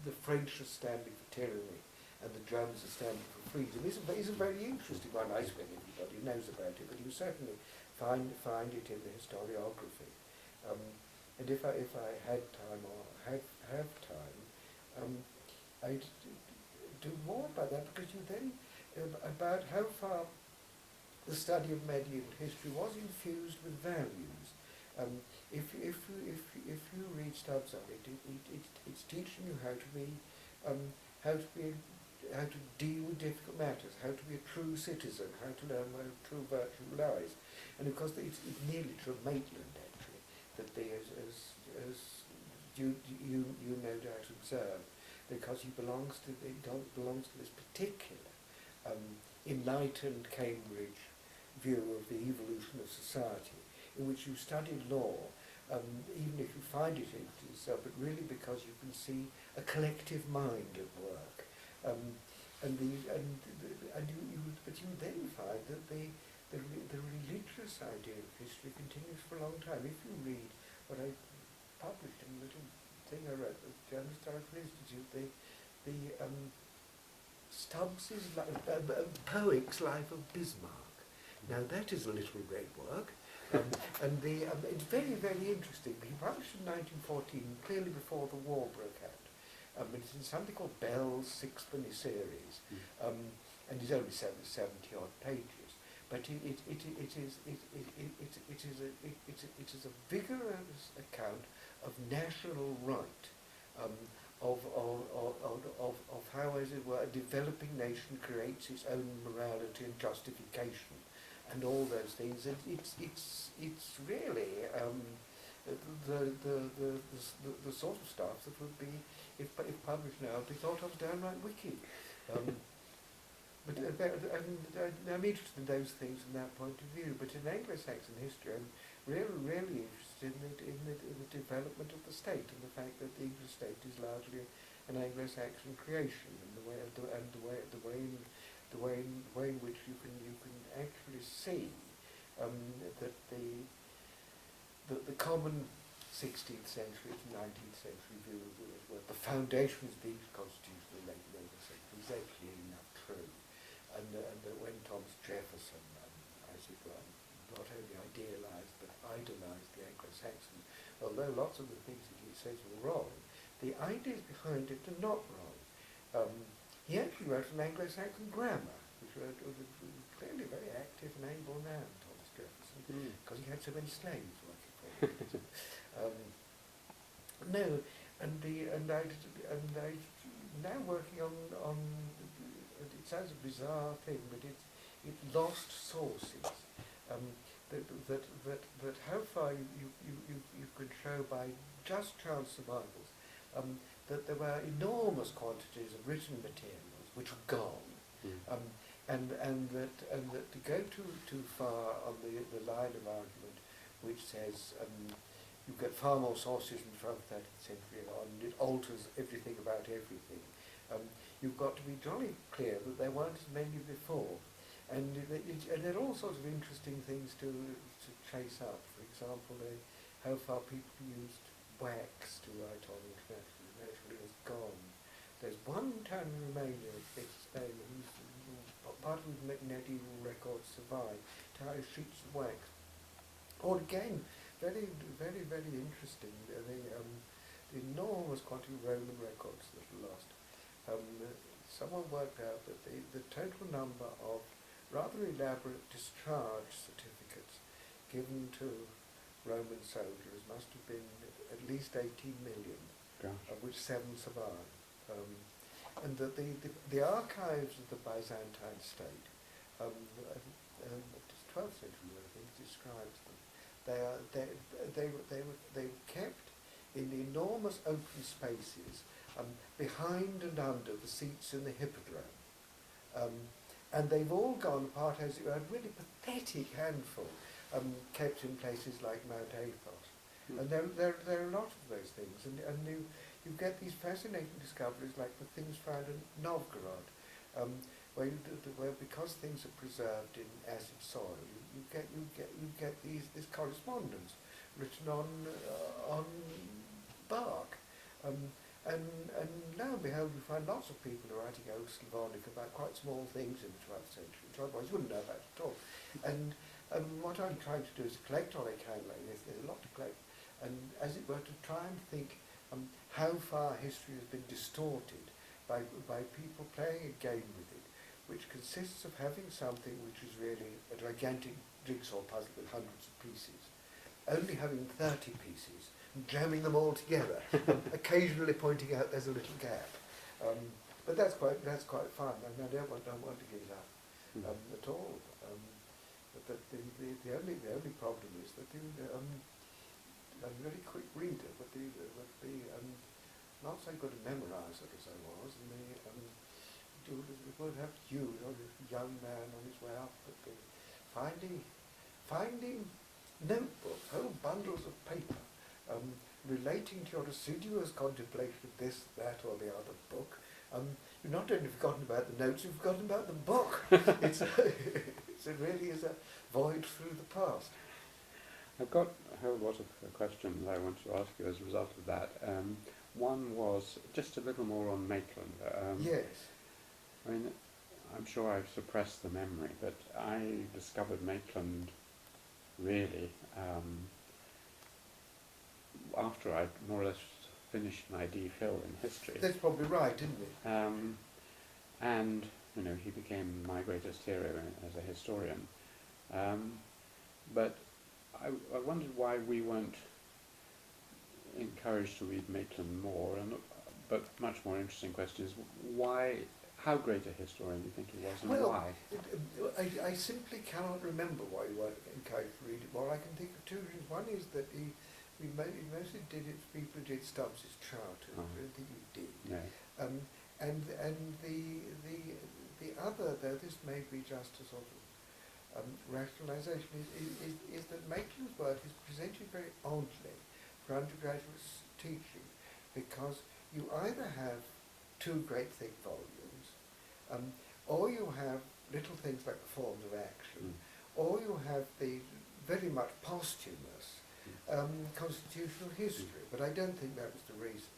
the French as standing for tyranny and the Germans as standing for freedom is a very interesting one. I suppose everybody knows about it, but you certainly find it in the historiography. And if I had time or have time, I'd do more about that, because you then about how far the study of medieval history was infused with values. If you read stubs of it, it's teaching you how to deal with difficult matters, how to be a true citizen, how to learn where true virtue lies, and of course it's nearly to Maitland actually that as you no doubt observe, because he belongs to this particular enlightened Cambridge view of the evolution of society, in which you study law, even if you find it in yourself, but really because you can see a collective mind at work, but you then find that the religious idea of history continues for a long time. If you read what I published in a little thing I wrote at the German Historical Institute, the Stubbs's Poeck's Life of Bismarck. Now that is a little great work, and it's very, very interesting. He published in 1914, clearly before the war broke out. It's in something called Bell's Sixpenny Series, and it's only 70 odd pages. But it is a vigorous account of national right, of how, as it were, a developing nation creates its own morality and justification, and all those things. And it's really the sort of stuff that would be, if published now, would be thought of downright wicked. But I'm interested in those things from that point of view. But in Anglo-Saxon history, I'm really interested in the development of the state, and the fact that the English state is largely an Anglo-Saxon creation, and the way in which you can actually see that the common 16th century to 19th century view of the foundations of the English constitution of the late 19th century is actually enough true. And that when Thomas Jefferson, as it were, not only idealised but idolised the Anglo-Saxon, although lots of the things that he says were wrong, the ideas behind it are not wrong. He actually wrote an Anglo-Saxon grammar, which was clearly a very active and able man, Thomas Jefferson, because he had so many slaves working for him. I now working on. It sounds a bizarre thing, but it's lost sources. That how far you could show by just chance survivals that there were enormous quantities of written materials which were gone, and that to go too far on the line of argument which says you get far more sources in the 12th, 13th century on. It alters everything about everything. You've got to be jolly clear that there weren't as many before. And there are all sorts of interesting things to chase up. For example, how far people used wax to write on internationally. Naturally has gone. There's one town in Romania, it's Spain, whose part of the medieval records survive, to sheets of wax. Or again, very, very, very interesting, the enormous quantity of Roman records that are lost. Someone worked out that the total number of rather elaborate discharge certificates given to Roman soldiers must have been at least 18 million, of which 7 survive. And that the archives of the Byzantine state, 12th century I think describes them. They were kept in enormous open spaces behind and under the seats in the hippodrome. And they've all gone apart as a really pathetic handful, kept in places like Mount Athos. And there are a lot of those things, and you get these fascinating discoveries like the things found in Novgorod, where because things are preserved in acid soil, you get this correspondence written on bark. And lo and behold, we find lots of people writing Old Slavonic about quite small things in the 12th century, which otherwise wouldn't know about at all. And what I'm trying to do is collect all I can like this. There's a lot to collect, and as it were, to try and think how far history has been distorted by people playing a game with it, which consists of having something which is really a gigantic jigsaw puzzle with hundreds of pieces, only having 30 pieces, jamming them all together, occasionally pointing out there's a little gap. But that's quite fun, and I don't want to give it up at all. But the only problem is that I'm a very quick reader, but not so good a memoriser as I was, and it would have to use on a young man on his way up, but finding notebooks, whole bundles of paper, relating to your assiduous contemplation of this, that, or the other book. You've not only forgotten about the notes, you've forgotten about the book. It really is a void through the past. I've got a whole lot of questions I want to ask you as a result of that. One was just a little more on Maitland. Yes. I mean, I'm sure I've suppressed the memory, but I discovered Maitland really after I'd more or less finished my D.Phil in history. That's probably right, isn't it? And, he became my greatest hero as a historian. But I wondered why we weren't encouraged to read Maitland more, but much more interesting question is how great a historian do you think he was, and why? I simply cannot remember why we weren't encouraged to read it more. I can think of two reasons. One is that he mostly did it for people who did Stubbs's Charter. I don't think he did. No. And the other, though this may be just a sort of rationalisation, is that Maitland's work is presented very oddly for undergraduate teaching, because you either have two great thick volumes, or you have little things like the Forms of Action, or you have the very much posthumous constitutional history. But I don't think that was the reason.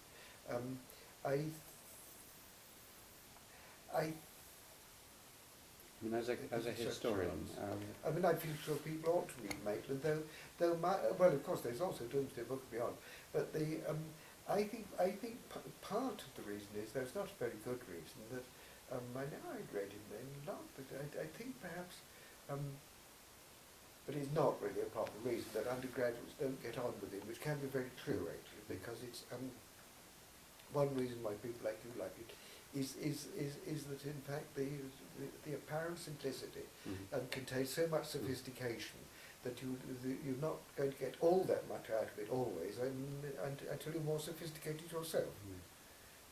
I mean, as a historian, I mean, I feel sure people ought to read Maitland, though well, of course, there's also Doomsday Book and beyond. But I think part of the reason is, though it's not a very good reason, that I know I'd read him then a lot, but I think perhaps, but it's not really a proper reason that undergraduates don't get on with him, which can be very true actually, because it's one reason why people like you like it is that in fact the apparent simplicity contains so much sophistication that you're not going to get all that much out of it always until you're more sophisticated yourself.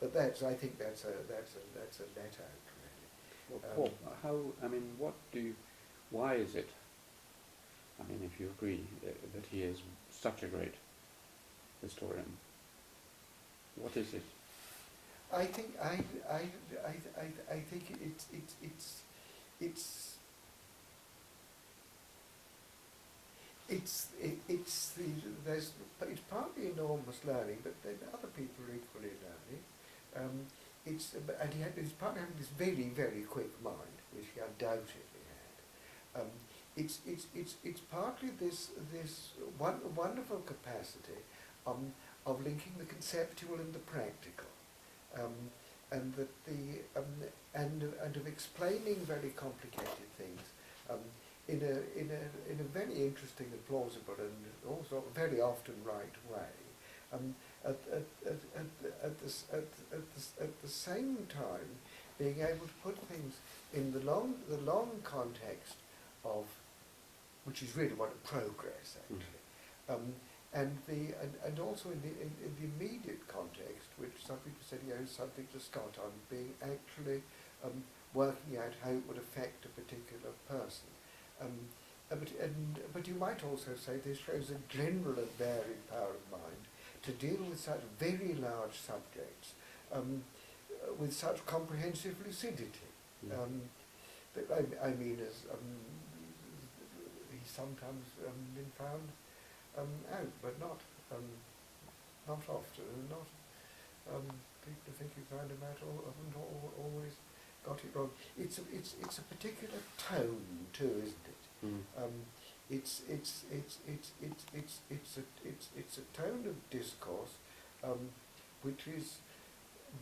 But I think that's a let out really. Well, Paul, why is it, I mean, if you agree that he is such a great historian? What is it? I think I think it's partly enormous learning, but then other people are equally learning. He's partly having this very, very quick mind, which he undoubtedly had. It's partly this wonderful capacity of linking the conceptual and the practical, and that and of explaining very complicated things in a very interesting and plausible and also very often right way. At the same time, being able to put things in the long context of, which is really what a progress actually, and also in the immediate context, which some people said, is something to Scott on, being actually working out how it would affect a particular person. But you might also say this shows a general and varied power of mind to deal with such very large subjects with such comprehensive lucidity. I mean, as he's sometimes been found out, but not often, and not people think you found him out haven't always got it wrong. It's a particular tone too, isn't it? It's a tone of discourse which is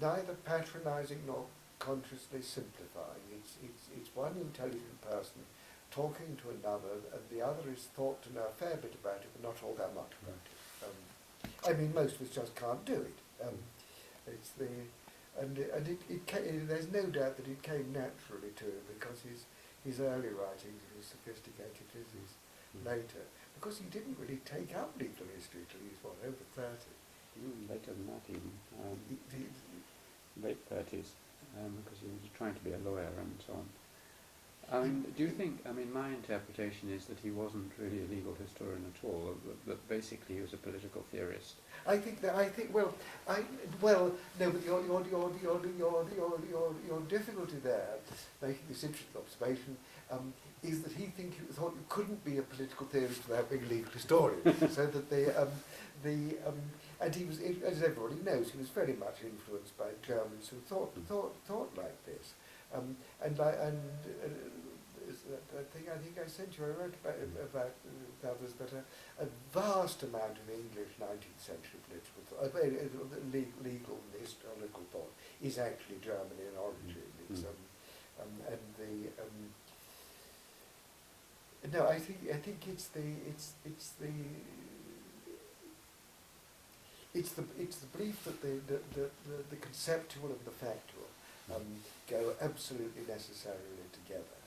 neither patronising nor consciously simplifying. It's one intelligent person talking to another, and the other is thought to know a fair bit about it, but not all that much about it. I mean, most of us just can't do it. There's no doubt that it came naturally to him, because his early writings were sophisticated as his later, because he didn't really take up legal history till he was over 30. Later than that even, late 30s, because he was trying to be a lawyer and so on. I mean, do you think, my interpretation is that he wasn't really a legal historian at all, that basically he was a political theorist. No, but your difficulty there, making this interesting observation, is that he thought you couldn't be a political theorist without being a legal historian. So that and he was, as everybody knows, he was very much influenced by Germans who thought like this. I think I sent you. I wrote about others that a vast amount of English 19th century political thought, legal and historical thought, is actually German in origin. I think it's the belief that the conceptual and the factual go absolutely necessarily together,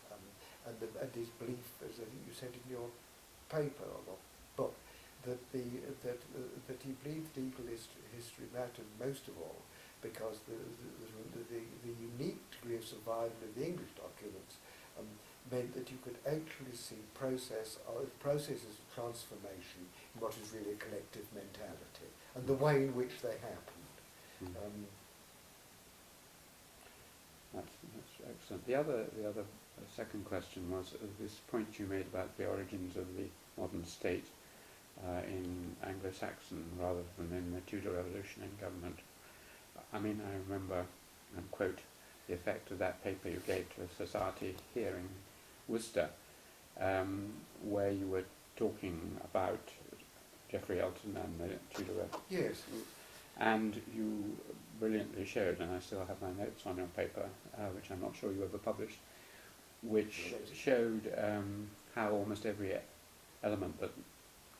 and his belief, as I think you said in your paper or book, that he believed legal history mattered most of all because the unique degree of survival of the English documents meant that you could actually see processes of transformation in what is really a collective mentality, and the way in which they happened. That's excellent. The other second question was this point you made about the origins of the modern state in Anglo-Saxon rather than in the Tudor Revolution in government. I remember, and quote, the effect of that paper you gave to a society here in Worcester, where you were talking about Geoffrey Elton and the Tudor Revolution. Yes. And you brilliantly showed, and I still have my notes on your paper, which I'm not sure you ever published, which showed how almost every element that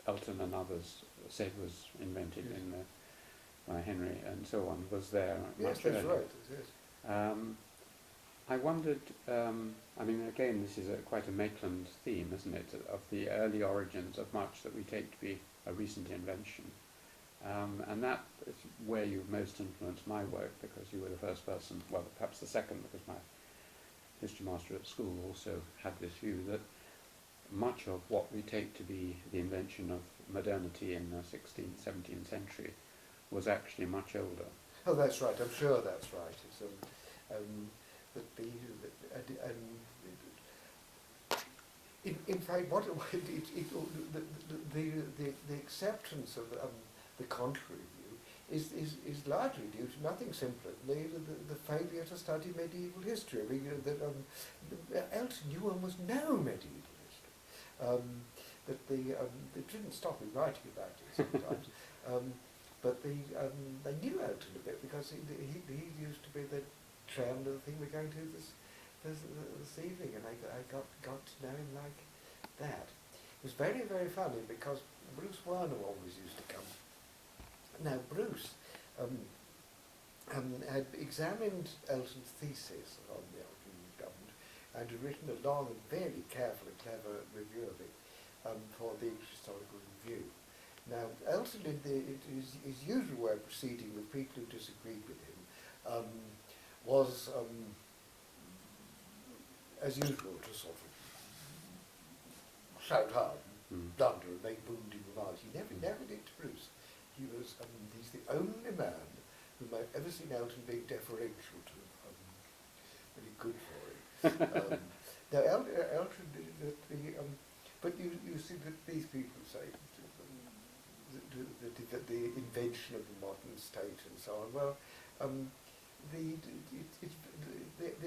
Elton and others said was invented by Henry and so on was there. Yes, that's right. Yes. I wondered, again, this is quite a Maitland theme, isn't it, of the early origins of much that we take to be a recent invention. And that is where you've most influenced my work, because you were the first person, well, perhaps the second, because my history master at school also had this view that much of what we take to be the invention of modernity in the 16th, 17th century was actually much older. Oh, that's right. I'm sure that's right. It's that in fact, what the acceptance of the contrary view is largely due to nothing simpler than the failure to study medieval history. I mean, Elton knew almost no medieval history. They didn't stop him writing about it sometimes. But they knew Elton a bit because he used to be the chairman of the thing we're going to this evening, and I got to know him like that. It was very, very funny because Bruce Warner always used to come. Now Bruce had examined Elton's thesis on the Elton government and had written a long and very careful and clever review of it for the English Historical Review. Now, Elton, in his usual way of proceeding with people who disagreed with him, was, as usual, to sort of shout hard and blunder and make wounding remarks. He never did to Bruce. He's the only man whom I've ever seen Elton being deferential to, really good for him. Now, Elton, but you see that these people say, the invention of the modern state and so on. Well, the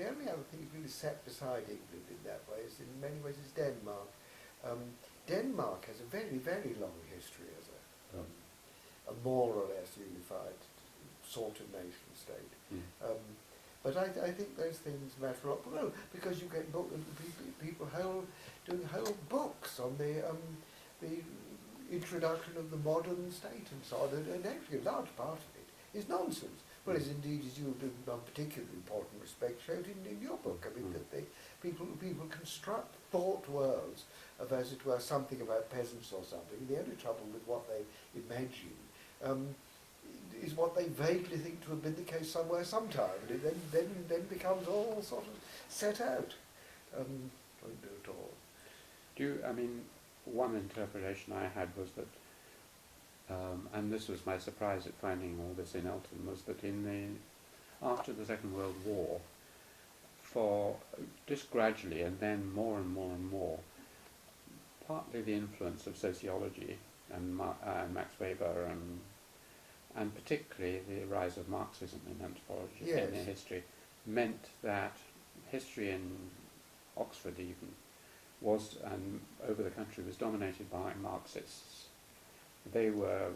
only other thing really set beside England in that way is, in many ways, is Denmark. Denmark has a very, very long history as a more or less unified sort of nation state. But I think those things matter a lot. Well, because you get people doing whole books on the introduction of the modern state and so on, and actually a large part of it is nonsense. Well, as indeed as you do, in particularly important respect, showed in your book. I mean, that people construct thought worlds of, as it were, something about peasants or something. And the only trouble with what they imagine is what they vaguely think to have been the case somewhere sometime, and it then becomes all sort of set out. Don't do it all. One interpretation I had was that, and this was my surprise at finding all this in Elton, was that after the Second World War, for just gradually and then more and more and more, partly the influence of sociology and Max Weber and particularly the rise of Marxism in anthropology in history, meant that history in Oxford even was, and over the country, was dominated by Marxists. They were,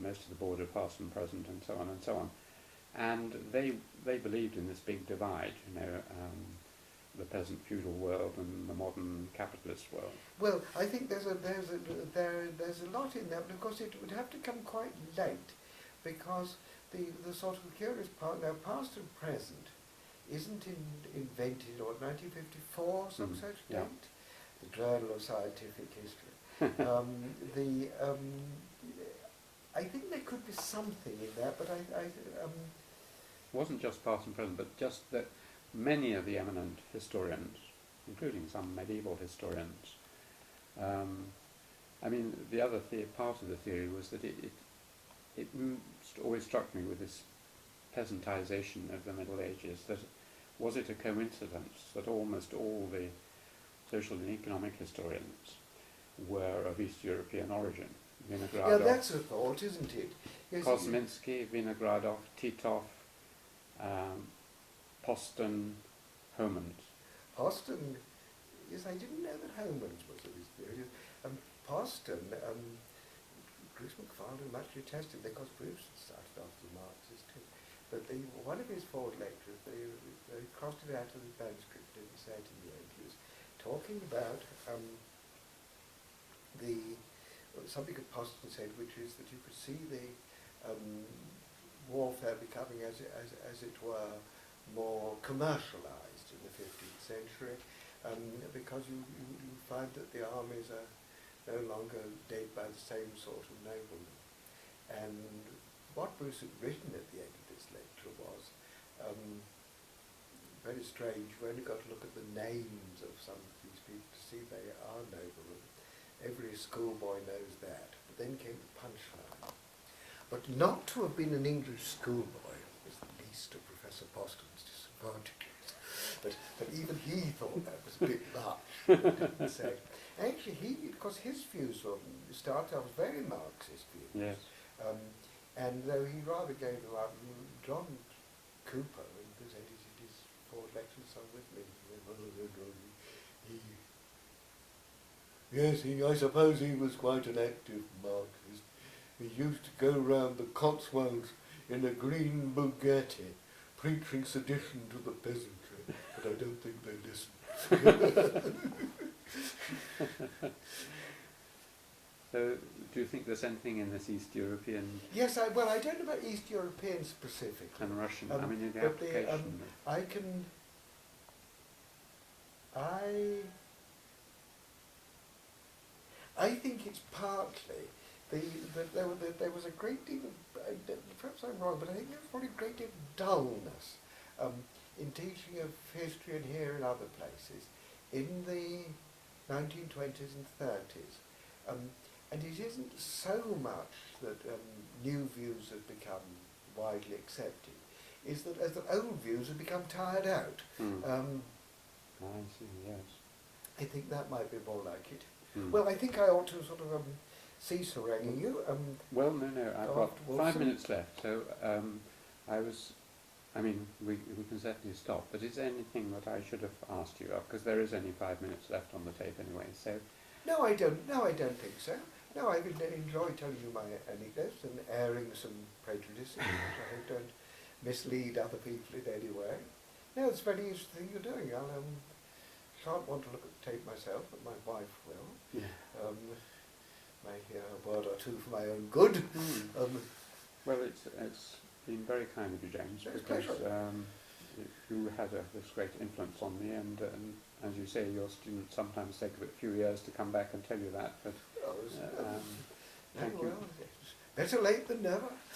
most of the board of past and present and so on and so on. And they believed in this big divide, the peasant feudal world and the modern capitalist world. Well, I think there's a lot in that, but of course it would have to come quite late, because the sort of curious part, now past and present isn't invented, or 1954, some such date, the Journal of Scientific History. I think there could be something in that, but It wasn't just past and present, but just that many of the eminent historians, including some medieval historians, the other part of the theory was that it always struck me with this peasantization of the Middle Ages, that was it a coincidence that almost all the social and economic historians were of East European origin? Vinogradov, yeah, that's a thought, isn't it? Yes, Kosminski, Vinogradov, Titov, Poston, Homans. Poston, yes, I didn't know that Homans was of his period. Poston, Bruce McFarland much detested, because Bruce started off as a Marxist too. But one of his forward lecturers, they crossed it out of the manuscript and said in the end, he was talking about something that Poston said, which is that you could see the warfare becoming, as it were, more commercialized in the 15th century, because you find that the armies are no longer led by the same sort of noblemen. And what Bruce had written at the end of this lecture was very strange. You've only got to look at the names of some of these people to see they are noblemen. Every schoolboy knows that, but then came the punchline. But not to have been an English schoolboy was the least of Professor Boston's disadvantages. But even he thought that was a bit much, didn't say. Actually, because his views started off as very Marxist views. Yes. And though he rather gave them up, John Cooper, who presented his Ford lecture song with me, I suppose he was quite an active Marxist. He used to go round the Cotswolds in a green Bugatti, preaching sedition to the peasantry, but I don't think they listen. So, do you think there's anything in this East European Yes, I don't know about East European specifically. and Russian? I mean, in the but application. I think it's partly that there was a great deal of, perhaps I'm wrong, but I think there was probably a great deal of dullness in teaching of history and here and other places in the 1920s and 30s. And it isn't so much that new views have become widely accepted, is that as the old views have become tired out. I see, yes. I think that might be more like it. Hmm. Well, I think I ought to sort of cease haranguing you. Well, no, I've got Wilson? 5 minutes left, so we can certainly stop, but is there anything that I should have asked you of? Because there is only 5 minutes left on the tape anyway, so... No, I don't think so. No, I've enjoyed telling you my anecdotes and airing some prejudices, which I hope don't mislead other people in any way. No, it's a very interesting thing you're doing. I can't want to look at the tape myself, but my wife will. Yeah. May hear a word or two for my own good. Well, it's been very kind of you, James, It's because pleasure. you had this great influence on me, and as you say, your students sometimes take a few years to come back and tell you that, but thank you. Well, better late than never.